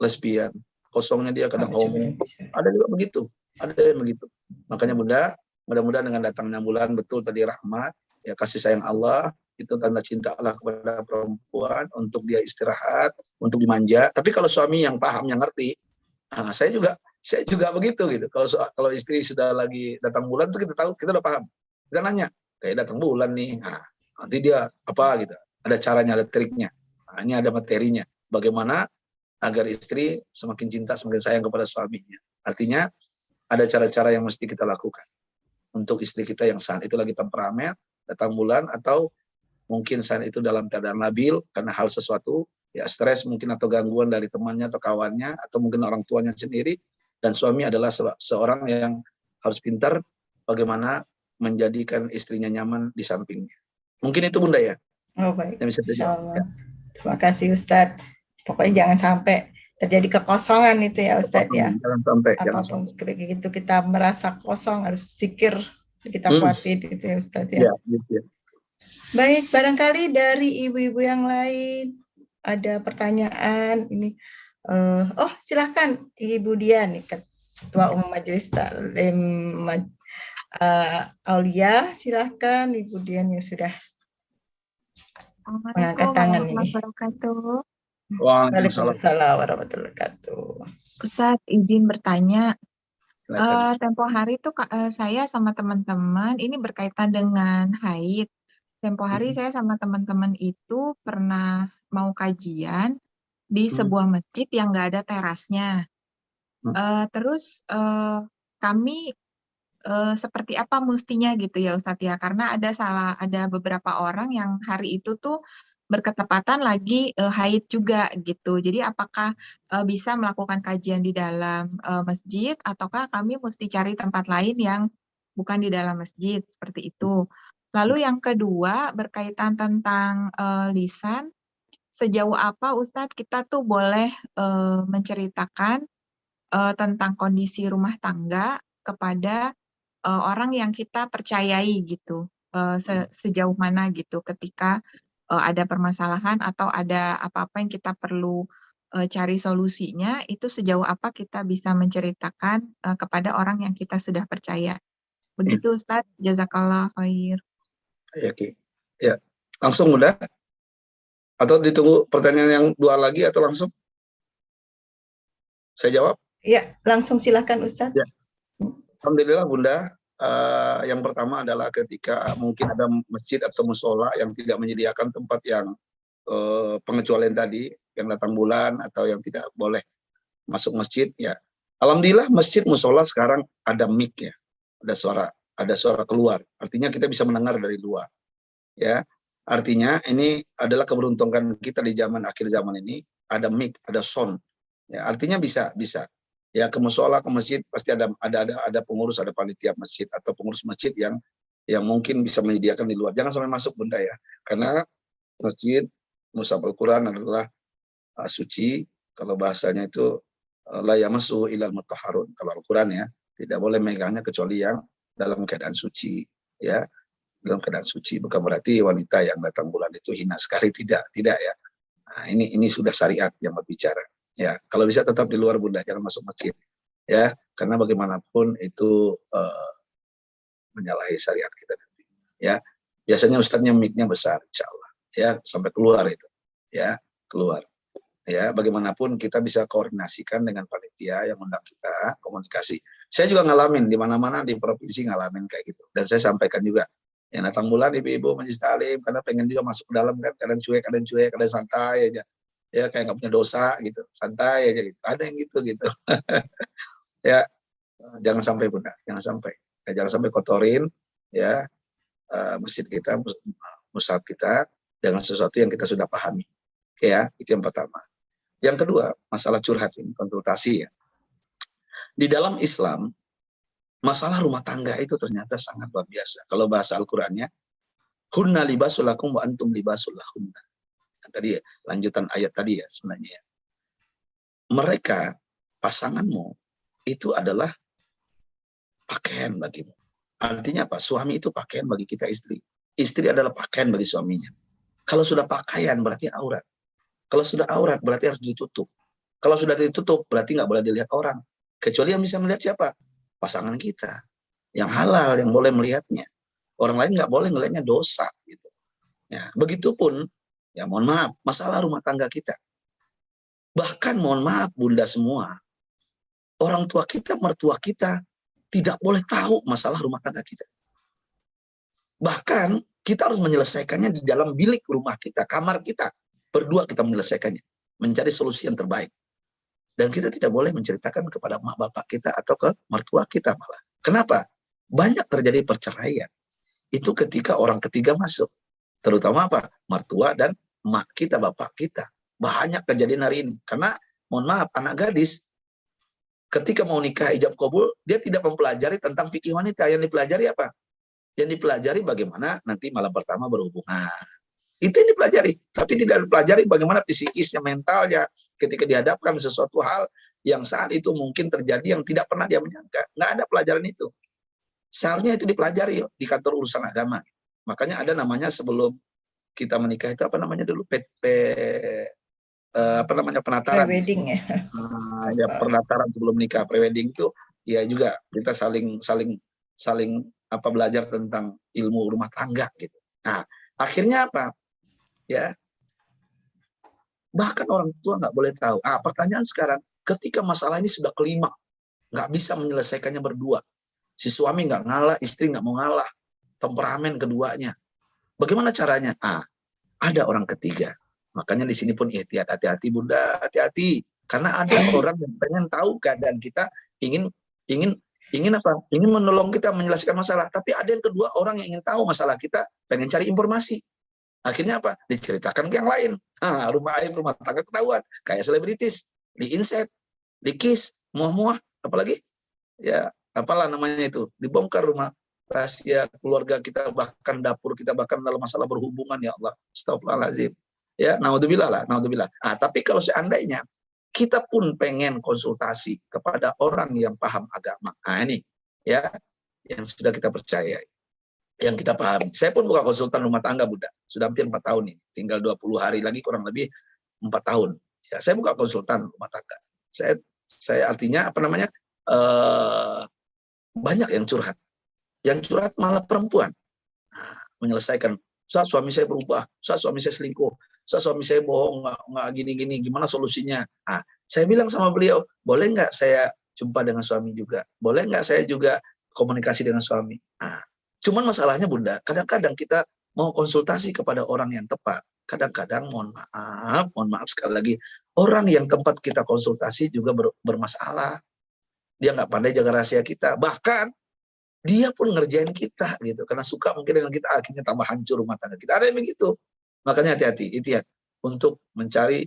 lesbian, kosongnya dia kadang homo. Ada juga begitu. Ada yang begitu. Makanya Bunda, mudah-mudahan dengan datangnya bulan, betul tadi rahmat, ya kasih sayang Allah, itu tanda cinta Allah kepada perempuan, untuk dia istirahat, untuk dimanja. Tapi kalau suami yang paham, yang ngerti, nah, saya juga begitu gitu. Kalau istri sudah lagi datang bulan, itu kita tahu, kita udah paham. Kita nanya, kayak datang bulan nih, nah, nanti dia apa gitu. Ada caranya, ada triknya. Nah, ini ada materinya. Bagaimana agar istri semakin cinta, semakin sayang kepada suaminya. Artinya ada cara-cara yang mesti kita lakukan untuk istri kita yang saat itu lagi temperamen, datang bulan, atau mungkin saat itu dalam keadaan labil karena hal sesuatu, ya stres mungkin atau gangguan dari temannya atau kawannya, atau mungkin orang tuanya sendiri, dan suami adalah seorang yang harus pintar bagaimana menjadikan istrinya nyaman di sampingnya. Mungkin itu Bunda ya. Oh baik, yang bisa Insya Allah. ya. Terima kasih Ustadz. Pokoknya jangan sampai terjadi kekosongan itu ya Ustadz ya. Jangan sampai. Apapun begitu kita merasa kosong, harus zikir, kita kuatin itu ya Ustadz ya. Ya, gitu ya. Baik, barangkali dari ibu-ibu yang lain ada pertanyaan ini. Silakan Ibu Dian, Ketua Umum Majelis Taklim Aulia, silakan Ibu Dian yang sudah mengangkat tangan ini. Waalaikumsalam warahmatullahi wabarakatuh. Ustadz, izin bertanya. Tempo hari itu saya sama teman-teman ini berkaitan dengan haid. Tempo hari saya sama teman-teman itu pernah mau kajian di sebuah masjid yang nggak ada terasnya. Terus kami seperti apa mestinya gitu ya Ustadz ya, karena ada beberapa orang yang hari itu tuh berketepatan lagi haid juga gitu. Jadi apakah bisa melakukan kajian di dalam masjid, ataukah kami mesti cari tempat lain yang bukan di dalam masjid, seperti itu. Lalu yang kedua berkaitan tentang lisan, sejauh apa Ustadz kita tuh boleh menceritakan tentang kondisi rumah tangga kepada orang yang kita percayai gitu. sejauh mana gitu ketika ada permasalahan atau ada apa-apa yang kita perlu cari solusinya, itu sejauh apa kita bisa menceritakan kepada orang yang kita sudah percaya. Begitu Ustadz, jazakallah khair. Ya, Ki. Ya, langsung Bunda? Atau ditunggu pertanyaan yang dua lagi atau langsung? Saya jawab? Ya, langsung silakan Ustadz. Ya. Alhamdulillah Bunda, yang pertama adalah ketika mungkin ada masjid atau musola yang tidak menyediakan tempat yang pengecualian tadi, yang datang bulan atau yang tidak boleh masuk masjid, ya. Alhamdulillah masjid musola sekarang ada mic ya, ada suara keluar. Artinya kita bisa mendengar dari luar. Ya, artinya ini adalah keberuntungan kita di zaman akhir zaman ini, ada mic, ada sound. Ya, artinya bisa. Ya, ke musola, ke masjid pasti ada pengurus, ada panitia masjid atau pengurus masjid yang mungkin bisa menyediakan di luar. Jangan sampai masuk Bunda ya, karena masjid mushaf Al-Quran adalah suci. Kalau bahasanya itu la yamassu ilal mutahharun. Kalau Al-Quran ya, tidak boleh megangnya kecuali yang dalam keadaan suci. Ya, dalam keadaan suci. Bukan berarti wanita yang datang bulan itu hina sekali, tidak ya. Nah, ini sudah syariat yang berbicara. Ya, kalau bisa tetap di luar Bunda, jangan masuk masjid. Ya, karena bagaimanapun itu menyalahi syariat kita nanti. Ya, biasanya ustadznya mic-nya besar, insya Allah. Ya, sampai keluar itu. Ya, keluar. Ya, bagaimanapun kita bisa koordinasikan dengan panitia yang undang kita, komunikasi. Saya juga ngalamin di mana-mana di provinsi ngalamin kayak gitu. Dan saya sampaikan juga, yang datang bulan ibu-ibu majelis taklim karena pengen juga masuk ke dalam kan, kadang cuek, kadang santai aja. Ya, kayak nggak punya dosa gitu, santai aja gitu. Ada yang gitu. Ya, jangan sampai Bunda, jangan sampai. Ya, jangan sampai kotorin ya masjid kita, mushaf kita dengan sesuatu yang kita sudah pahami. Oke ya, itu yang pertama. Yang kedua, masalah curhat ini, konsultasi ya. Di dalam Islam, masalah rumah tangga itu ternyata sangat luar biasa. Kalau bahasa Al-Qur'annya, hunna libasul lakum wa antum libasul lahunna. Tadi ya, lanjutan ayat tadi ya sebenarnya. Mereka, pasanganmu, itu adalah pakaian bagimu. Artinya apa? Suami itu pakaian bagi kita istri. Istri adalah pakaian bagi suaminya. Kalau sudah pakaian berarti aurat. Kalau sudah aurat berarti harus ditutup. Kalau sudah ditutup berarti nggak boleh dilihat orang. Kecuali yang bisa melihat siapa? Pasangan kita. Yang halal, yang boleh melihatnya. Orang lain nggak boleh ngelihatnya dosa. Gitu. Ya, begitupun, ya mohon maaf, masalah rumah tangga kita. Bahkan mohon maaf Bunda semua, orang tua kita, mertua kita, tidak boleh tahu masalah rumah tangga kita. Bahkan kita harus menyelesaikannya di dalam bilik rumah kita, kamar kita. Berdua kita menyelesaikannya, mencari solusi yang terbaik. Dan kita tidak boleh menceritakan kepada mak bapak kita atau ke mertua kita malah. Kenapa? Banyak terjadi perceraian. Itu ketika orang ketiga masuk. Terutama apa? Mertua dan mak kita, bapak kita. Banyak kejadian hari ini. Karena, mohon maaf, anak gadis, ketika mau nikah ijab kabul, dia tidak mempelajari tentang fikih wanita. Yang dipelajari apa? Yang dipelajari bagaimana nanti malam pertama berhubungan. Itu yang dipelajari, tapi tidak dipelajari bagaimana psikisnya, mentalnya ketika dihadapkan sesuatu hal yang saat itu mungkin terjadi yang tidak pernah dia menyangka. Nggak ada pelajaran itu. Seharusnya itu dipelajari di kantor urusan agama. Makanya ada namanya sebelum kita menikah itu apa namanya dulu penataran. Prewedding ya. Ya penataran sebelum nikah, prewedding itu ya juga kita saling belajar tentang ilmu rumah tangga gitu. Nah, akhirnya apa? Ya, bahkan orang tua nggak boleh tahu. Pertanyaan sekarang, ketika masalah ini sudah kelima, nggak bisa menyelesaikannya berdua. Si suami nggak ngalah, istri nggak mau ngalah, temperamen keduanya. Bagaimana caranya? Ada orang ketiga. Makanya di sini pun hati-hati Bunda, hati-hati. Karena ada orang yang pengen tahu keadaan kita, ingin apa? Ingin menolong kita menyelesaikan masalah. Tapi ada yang kedua, orang yang ingin tahu masalah kita, pengen cari informasi. Akhirnya apa? Diceritakan ke yang lain. Rumah aib, rumah tangga ketahuan. Kayak selebritis, di inset, di kiss, muah-muah, apalagi ya apalah namanya itu, dibongkar rumah rahasia keluarga kita, bahkan dapur kita, bahkan dalam masalah berhubungan, ya Allah. Astagfirullahaladzim. Ya, naudzubillah. Tapi kalau seandainya kita pun pengen konsultasi kepada orang yang paham agama. Ini ya yang sudah kita percayai. yang kita pahami. Saya pun bukan konsultan rumah tangga, Bunda. Sudah hampir 4 tahun nih. Tinggal 20 hari lagi kurang lebih 4 tahun. Ya, saya bukan konsultan rumah tangga. Saya artinya apa namanya? Banyak yang curhat. Yang curhat malah perempuan. Nah, menyelesaikan. Saat suami saya berubah, saat suami saya selingkuh, saat suami saya bohong, nggak gini-gini, gimana solusinya? Nah, saya bilang sama beliau, boleh nggak saya jumpa dengan suami juga? Boleh nggak saya juga komunikasi dengan suami? Nah, cuman masalahnya Bunda, kadang-kadang kita mau konsultasi kepada orang yang tepat. Kadang-kadang mohon maaf sekali lagi, orang yang tempat kita konsultasi juga bermasalah. Dia nggak pandai jaga rahasia kita. Bahkan dia pun ngerjain kita gitu. Karena suka mungkin dengan kita, akhirnya tambah hancur rumah tangga kita. Ada yang begitu. Makanya hati-hati, ikhtiar untuk mencari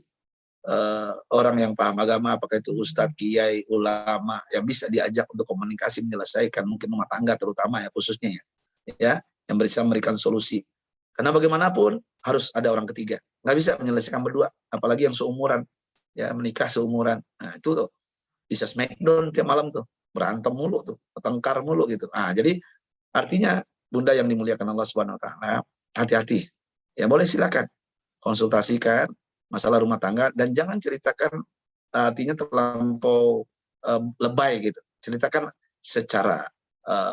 orang yang paham agama, apakah itu ustadz, kiai, ulama, yang bisa diajak untuk komunikasi menyelesaikan mungkin rumah tangga terutama ya khususnya ya, yang bisa memberikan solusi. Karena bagaimanapun harus ada orang ketiga, nggak bisa menyelesaikan berdua, apalagi yang seumuran, ya menikah seumuran. Nah itu tuh bisa smackdown tiap malam tuh, berantem mulu tuh, bertengkar mulu gitu. Nah jadi artinya Bunda yang dimuliakan Allah Subhanahu Wa Taala, hati-hati. Ya boleh silakan konsultasikan masalah rumah tangga dan jangan ceritakan artinya terlampau lebay gitu. Ceritakan secara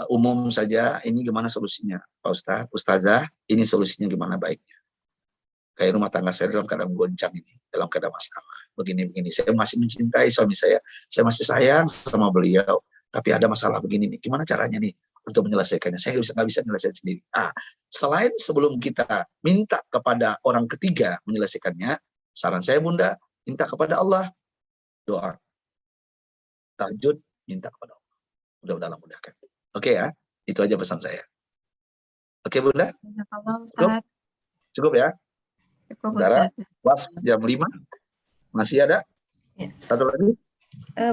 umum saja, ini gimana solusinya Pak Ustadz, Ustazah, ini solusinya gimana baiknya. Kayak rumah tangga saya dalam keadaan goncang ini, dalam keadaan masalah. Begini-begini, saya masih mencintai suami saya masih sayang sama beliau, tapi ada masalah begini nih, gimana caranya nih untuk menyelesaikannya? Saya nggak bisa menyelesaikan sendiri. Selain sebelum kita minta kepada orang ketiga menyelesaikannya, saran saya Bunda, minta kepada Allah, doa, tahajud, minta kepada Allah. Mudah-mudahan mudahkan. Oke ya, itu aja pesan saya. Oke Bunda? Cukup? Cukup ya? Cukup, Saudara, Ustaz. jam 5. Masih ada? Ya. Satu lagi?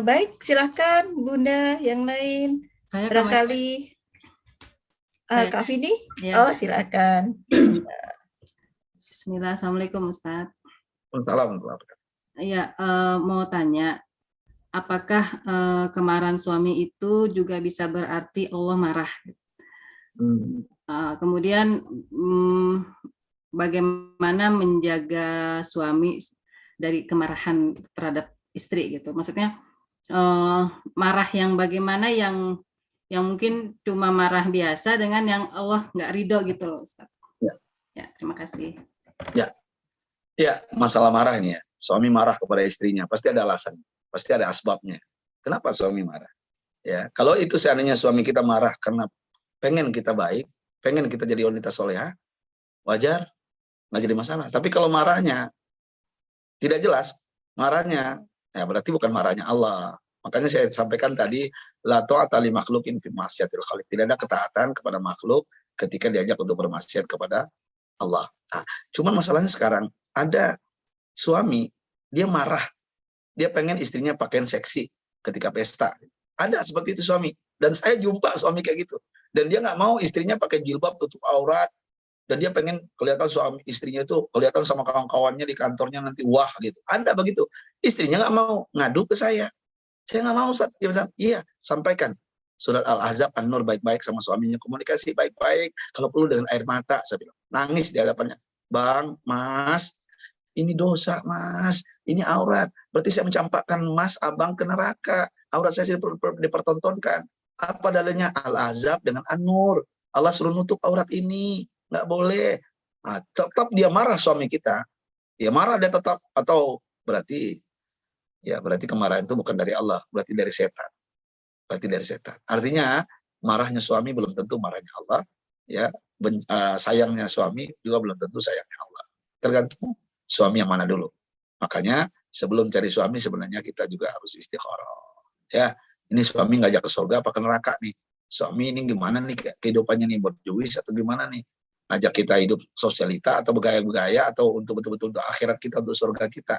Baik, silakan Bunda yang lain. Saya Barangkali Kak Vini? Ya. Oh, silakan. Bismillah, Assalamualaikum Ustadz. Waalaikumsalam. Iya, mau tanya, apakah kemarahan suami itu juga bisa berarti Allah marah? Kemudian bagaimana menjaga suami dari kemarahan terhadap istri gitu? Maksudnya marah yang bagaimana yang mungkin cuma marah biasa dengan yang Allah nggak ridho gitu loh, Ustaz. Ya, terima kasih. Ya, masalah marah ini ya. Suami marah kepada istrinya, pasti ada alasannya, pasti ada asbabnya. Kenapa suami marah? Ya, kalau itu seandainya suami kita marah karena pengen kita baik, pengen kita jadi wanita soleha, wajar, nggak jadi masalah. Tapi kalau marahnya tidak jelas, marahnya ya berarti bukan marahnya Allah. Makanya saya sampaikan tadi, la ta'ata li makhluqin fi ma'siyatil khaliq. Tidak ada ketaatan kepada makhluk ketika diajak untuk bermaksiat kepada Allah. Nah, cuman masalahnya sekarang ada suami, dia marah, dia pengen istrinya pakaian seksi ketika pesta. Ada seperti itu suami. Dan saya jumpa suami kayak gitu. Dan dia nggak mau istrinya pakai jilbab tutup aurat. Dan dia pengen kelihatan suami istrinya itu kelihatan sama kawan-kawannya di kantornya nanti wah gitu. Ada begitu. Istrinya nggak mau, ngadu ke saya. Saya nggak mau Ustaz. Dia bilang, iya sampaikan. Surat Al-Ahzab, An-Nur baik-baik sama suaminya. Komunikasi baik-baik. Kalau perlu dengan air mata. Saya bilang, nangis di hadapannya. Bang, Mas, ini dosa Mas. Ini aurat. Berarti saya mencampakkan Mas, Abang ke neraka. Aurat saya dipertontonkan. Apa dalilnya? Al-Ahzab dengan An-Nur. Allah suruh nutup aurat ini. Nggak boleh. Nah, tetap dia marah suami kita. Dia marah dia tetap. Atau berarti kemarahan itu bukan dari Allah. Berarti dari setan. Artinya marahnya suami belum tentu marahnya Allah. Ya, sayangnya suami juga belum tentu sayangnya Allah. Tergantung suami yang mana dulu. Makanya sebelum cari suami sebenarnya kita juga harus istikharah. Ya, ini suami ngajak ke surga apa ke neraka nih? Suami ini gimana nih kehidupannya nih, berjuis atau gimana nih? Ngajak kita hidup sosialita atau bergaya-bergaya atau untuk betul-betul untuk akhirat kita, untuk surga kita.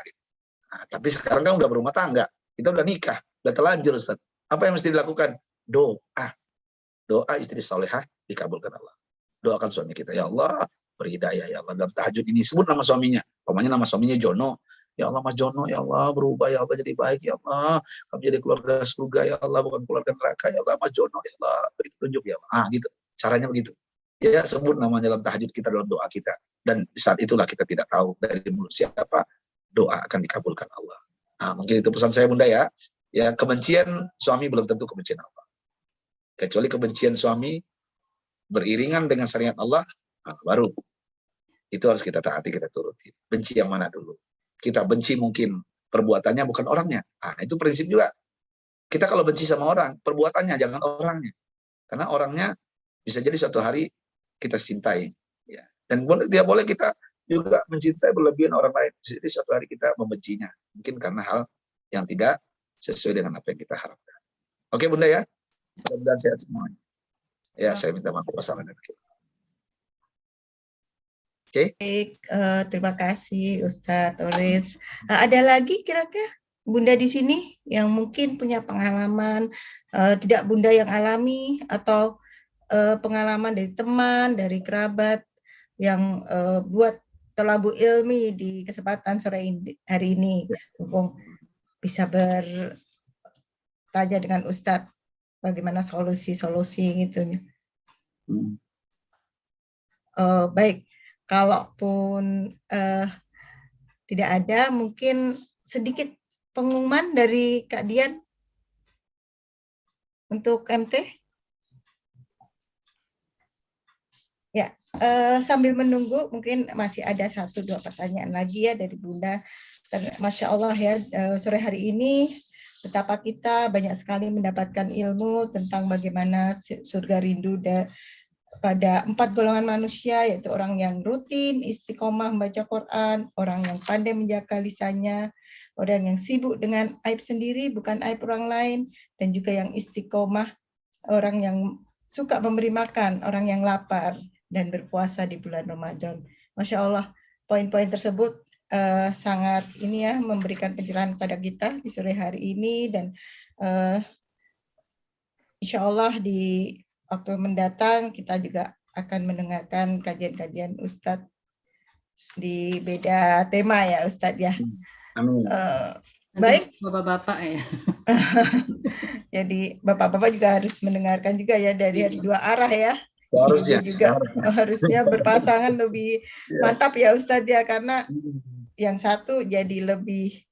Nah, tapi sekarang kan udah berumah tangga, kita udah nikah, udah terlanjur Ustaz. Apa yang mesti dilakukan? Doa istri salehah dikabulkan Allah. Doakan suami kita, ya Allah berhidayah ya Allah. Dalam tahajud ini sebut nama suaminya, pokoknya nama suaminya Jono. Ya Allah Mas Jono, ya Allah berubah ya Allah jadi baik ya Allah. Kami jadi keluarga surga ya Allah, bukan keluarga neraka ya Allah Mas Jono ya Allah. Beri petunjuk ya Allah. Gitu. Caranya begitu. Ya, sebut namanya dalam tahajud kita, dalam doa kita. Dan di saat itulah kita tidak tahu dari mulut siapa doa akan dikabulkan Allah. Nah, mungkin itu pesan saya Bunda ya. Ya, kebencian suami belum tentu kebencian Allah. Kecuali kebencian suami beriringan dengan syariat Allah, nah, baru itu harus kita taati, kita turuti. Benci yang mana dulu? Kita benci mungkin perbuatannya, bukan orangnya. Nah, itu prinsip juga. Kita kalau benci sama orang, perbuatannya, jangan orangnya. Karena orangnya bisa jadi suatu hari kita cintai. Ya. Dan tidak boleh kita juga mencintai berlebihan orang lain. Jadi suatu hari kita membencinya. Mungkin karena hal yang tidak sesuai dengan apa yang kita harapkan. Oke Bunda ya? Mudah-mudahan sehat semuanya. Ya, saya minta maaf kesalahan dan kesalahan. Oke. Baik, terima kasih Ustadz Oris. Ada lagi kira-kira Bunda di sini yang mungkin punya pengalaman, tidak Bunda yang alami, atau pengalaman dari teman, dari kerabat yang buat telabu ilmi di kesempatan sore ini, hari ini. Mumpung bisa bertanya dengan Ustadz bagaimana solusi-solusi gitu. Baik, kalaupun tidak ada, mungkin sedikit pengumuman dari Kak Dian untuk MT. Ya, sambil menunggu mungkin masih ada 1-2 pertanyaan lagi ya dari Bunda. Masya Allah ya, sore hari ini betapa kita banyak sekali mendapatkan ilmu tentang bagaimana surga rindu pada 4 golongan manusia, yaitu orang yang rutin istiqomah membaca Quran, orang yang pandai menjaga lisannya, orang yang sibuk dengan aib sendiri bukan aib orang lain, dan juga yang istiqomah, orang yang suka memberi makan orang yang lapar dan berpuasa di bulan Ramadan. Masya Allah, poin-poin tersebut sangat ini ya, memberikan pencerahan pada kita di sore hari ini, dan insya Allah di waktu mendatang kita juga akan mendengarkan kajian-kajian Ustadz di beda tema ya Ustadz ya. Amin. Baik. Bapak-bapak ya. Jadi bapak-bapak juga harus mendengarkan juga ya dari dua arah ya. Harusnya juga harusnya berpasangan lebih mantap ya Ustadz ya, karena yang satu jadi lebih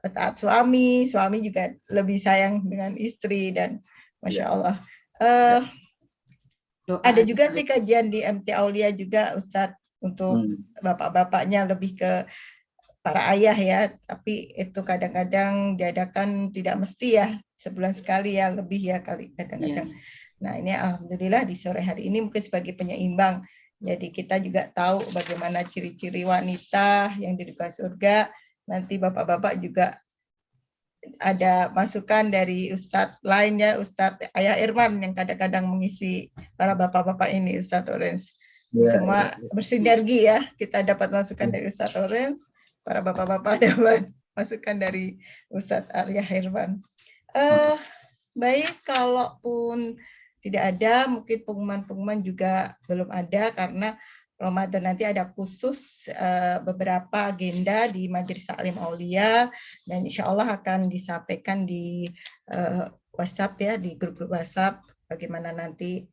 taat suami juga lebih sayang dengan istri, dan Masya Allah. Ada juga sih kajian di MT Aulia juga Ustadz untuk bapak-bapaknya, lebih ke para ayah ya, tapi itu kadang-kadang diadakan tidak mesti ya, sebulan sekali ya, lebih ya kali kadang-kadang. Nah ini alhamdulillah di sore hari ini mungkin sebagai penyeimbang, jadi kita juga tahu bagaimana ciri-ciri wanita yang diridhoi surga. Nanti bapak-bapak juga ada masukan dari Ustadz lainnya, Ustadz Ayah Irman yang kadang-kadang mengisi para bapak-bapak ini, Ustadz Orange. Semua bersinergi ya, kita dapat masukan dari Ustadz Orange, para bapak-bapak dapat masukan dari Ustadz Ayah Irman. Baik, kalaupun tidak ada, mungkin pengumuman-pengumuman juga belum ada, karena Ramadan nanti ada khusus beberapa agenda di Majelis Taklim Aulia, dan insya Allah akan disampaikan di WhatsApp ya, di grup-grup WhatsApp, bagaimana nanti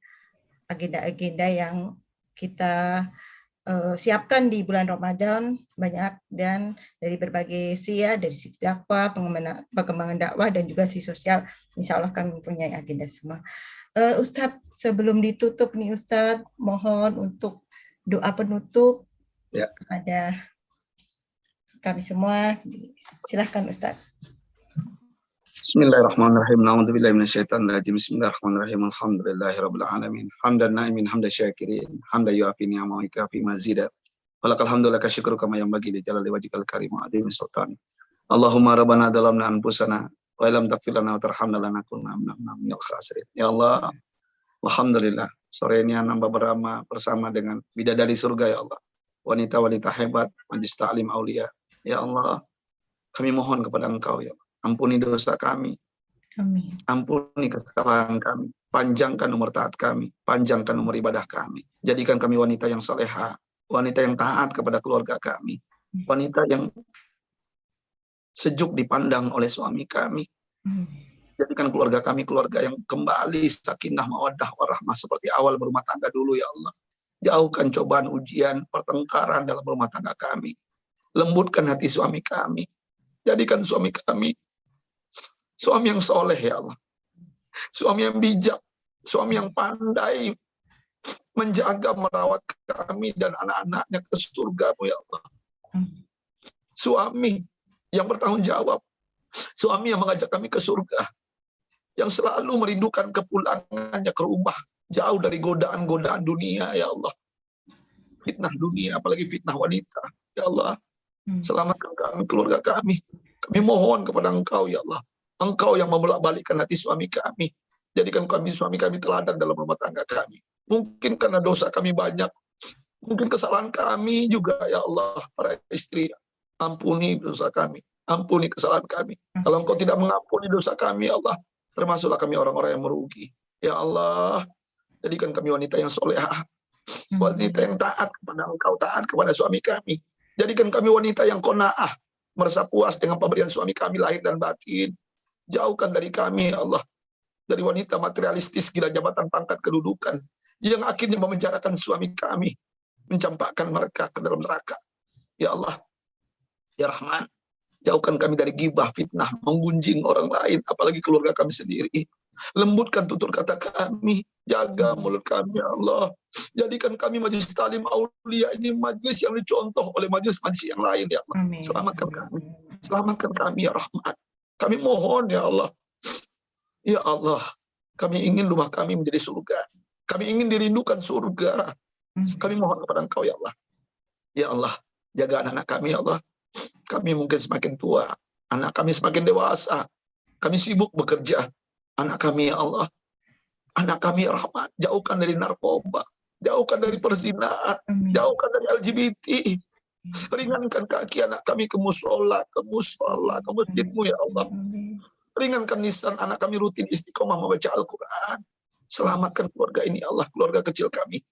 agenda-agenda yang kita siapkan di bulan Ramadan banyak, dan dari berbagai ya, dari sisi dakwah, pengembangan dakwah, dan juga sisi sosial. Insya Allah kami mempunyai agenda semua. Ustadz, sebelum ditutup nih Ustadz, mohon untuk doa penutup kepada kami semua. Silahkan Ustadz. Bismillahirrahmanirrahim. Na'udzubillahi minasyaitonirrajim. Bismillahirrahmanirrahim. Alhamdulillahirabbil alamin. Hamdan na'imin hamdan syakirin. Hamdan yu'afi ni'amahu wa yukafi mazida. Walakal hamdu laka syukru kama yanbaghi li jalali wajhikal karim wa 'azimi sultani. Allahumma rabbana dhalamna anfusana wa illam taghfir lana wa tarhamna lanakunanna minal khasirin. Ya Allah, alhamdulillah sore ini nambah bersama dengan bidadari surga ya Allah. Wanita-wanita hebat Majelis Taklim Aulia. Ya Allah, kami mohon kepada Engkau ya Allah. Ampuni dosa kami. Amin. Ampuni kesalahan kami. Panjangkan umur taat kami. Panjangkan umur ibadah kami. Jadikan kami wanita yang salehah. Wanita yang taat kepada keluarga kami. Wanita yang sejuk dipandang oleh suami kami. Jadikan keluarga kami keluarga yang kembali sakinah mawaddah warahmah seperti awal berumah tangga dulu ya Allah. Jauhkan cobaan, ujian, pertengkaran dalam rumah tangga kami. Lembutkan hati suami kami. Jadikan suami kami suami yang soleh ya Allah. Suami yang bijak. Suami yang pandai menjaga, merawat kami dan anak-anaknya ke surga-Mu ya Allah. Suami yang bertanggung jawab. Suami yang mengajak kami ke surga. Yang selalu merindukan kepulangannya ke rumah. Jauh dari godaan-godaan dunia, ya Allah. Fitnah dunia, apalagi fitnah wanita. Ya Allah, selamatkan kami, keluarga kami. Kami mohon kepada Engkau, ya Allah. Engkau yang membolak-balikkan hati suami kami. Jadikan suami kami teladan dalam rumah tangga kami. Mungkin karena dosa kami banyak. Mungkin kesalahan kami juga, ya Allah. Para istri, ampuni dosa kami. Ampuni kesalahan kami. Kalau Engkau tidak mengampuni dosa kami, ya Allah, termasuklah kami orang-orang yang merugi. Ya Allah, jadikan kami wanita yang solehah, wanita yang taat kepada Engkau, taat kepada suami kami. Jadikan kami wanita yang qanaah, merasa puas dengan pemberian suami kami lahir dan batin. Jauhkan dari kami, ya Allah, dari wanita materialistis, gila jabatan, pangkat, kedudukan, yang akhirnya memenjarakan suami kami, mencampakkan mereka ke dalam neraka. Ya Allah, ya Rahman, jauhkan kami dari gibah, fitnah, menggunjing orang lain, apalagi keluarga kami sendiri. Lembutkan tutur kata kami, jaga mulut kami, ya Allah. Jadikan kami majelis talim aulia ini majelis yang dicontoh oleh majelis-majelis yang lain, ya Allah. Amin. Selamatkan kami. Selamatkan kami, ya Rahman. Kami mohon, ya Allah. Ya Allah, kami ingin rumah kami menjadi surga. Kami ingin dirindukan surga. Kami mohon kepada Engkau, ya Allah. Ya Allah, jaga anak-anak kami, ya Allah. Kami mungkin semakin tua, anak kami semakin dewasa. Kami sibuk bekerja. Anak kami, ya Allah. Anak kami, ya Rahman. Jauhkan dari narkoba. Jauhkan dari perzinahan. Jauhkan dari LGBT. Ringankan kaki anak kami ke musola, ke masjid-Mu, ya Allah. Ringankan lisan anak kami rutin istiqomah membaca Al-Quran. Selamatkan keluarga ini, ya Allah. Keluarga kecil kami.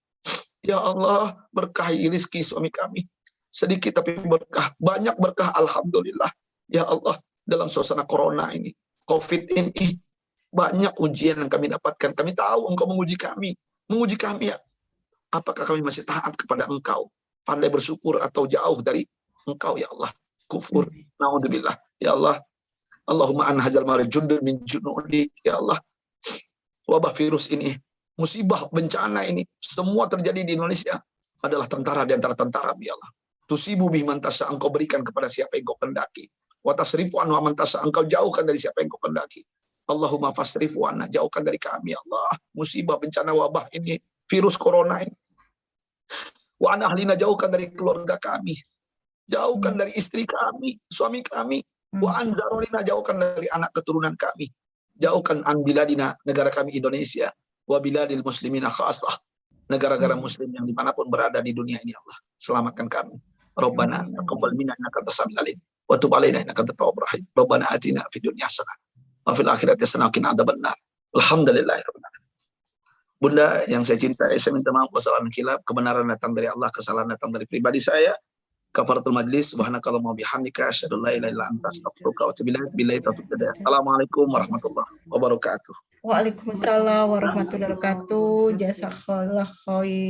Ya Allah, berkahi rezeki suami kami. Sedikit tapi berkah, banyak berkah, alhamdulillah. Ya Allah, dalam suasana corona ini, COVID ini, banyak ujian yang kami dapatkan. Kami tahu Engkau menguji kami ya. Apakah kami masih taat kepada Engkau, pandai bersyukur atau jauh dari Engkau, ya Allah, kufur. Naudzubillah. Ya Allah, Allahumma anhazal marjundun min junudi. Ya Allah, wabah virus ini, musibah, bencana ini, semua terjadi di Indonesia adalah tentara di antara tentara, ya Allah. Tusibu biman tasya, Engkau berikan kepada siapa yang Engkau kehendaki. Wa tasrifu anhu man tasya, Engkau jauhkan dari siapa yang Engkau kehendaki. Allahumma fasrifu anna, jauhkan dari kami, ya Allah, musibah, bencana, wabah ini, virus corona ini. Wa an ahlina, jauhkan dari keluarga kami. Jauhkan dari istri kami, suami kami. Wa an zarolina, jauhkan dari anak keturunan kami. Jauhkan an biladina, negara kami Indonesia. Wa biladil muslimina khaslah, negara-negara muslim yang dimanapun berada di dunia ini, Allah. Selamatkan kami. Rabbana taqabbal minna innaka antas samiul alim wa tub alaina innaka antat tawwabur rahim. Rabbana atina fid dunya hasanah wa fil akhirati hasanah wa qina adzabannar. Alhamdulillahirabbil alamin. Bunda yang saya cintai, saya minta maaf kesalahan khilaf, kebenaran datang dari Allah, kesalahan datang dari pribadi saya. Kafaratul majlis, subhanakallahumma bihamdika asyhadu an la ilaha illa anta astaghfiruka wa atubu ilaik. Billahi taufiq hidayah. Assalamualaikum warahmatullahi wabarakatuh. Waalaikumsalam warahmatullahi wabarakatuh. Jazakallah khair.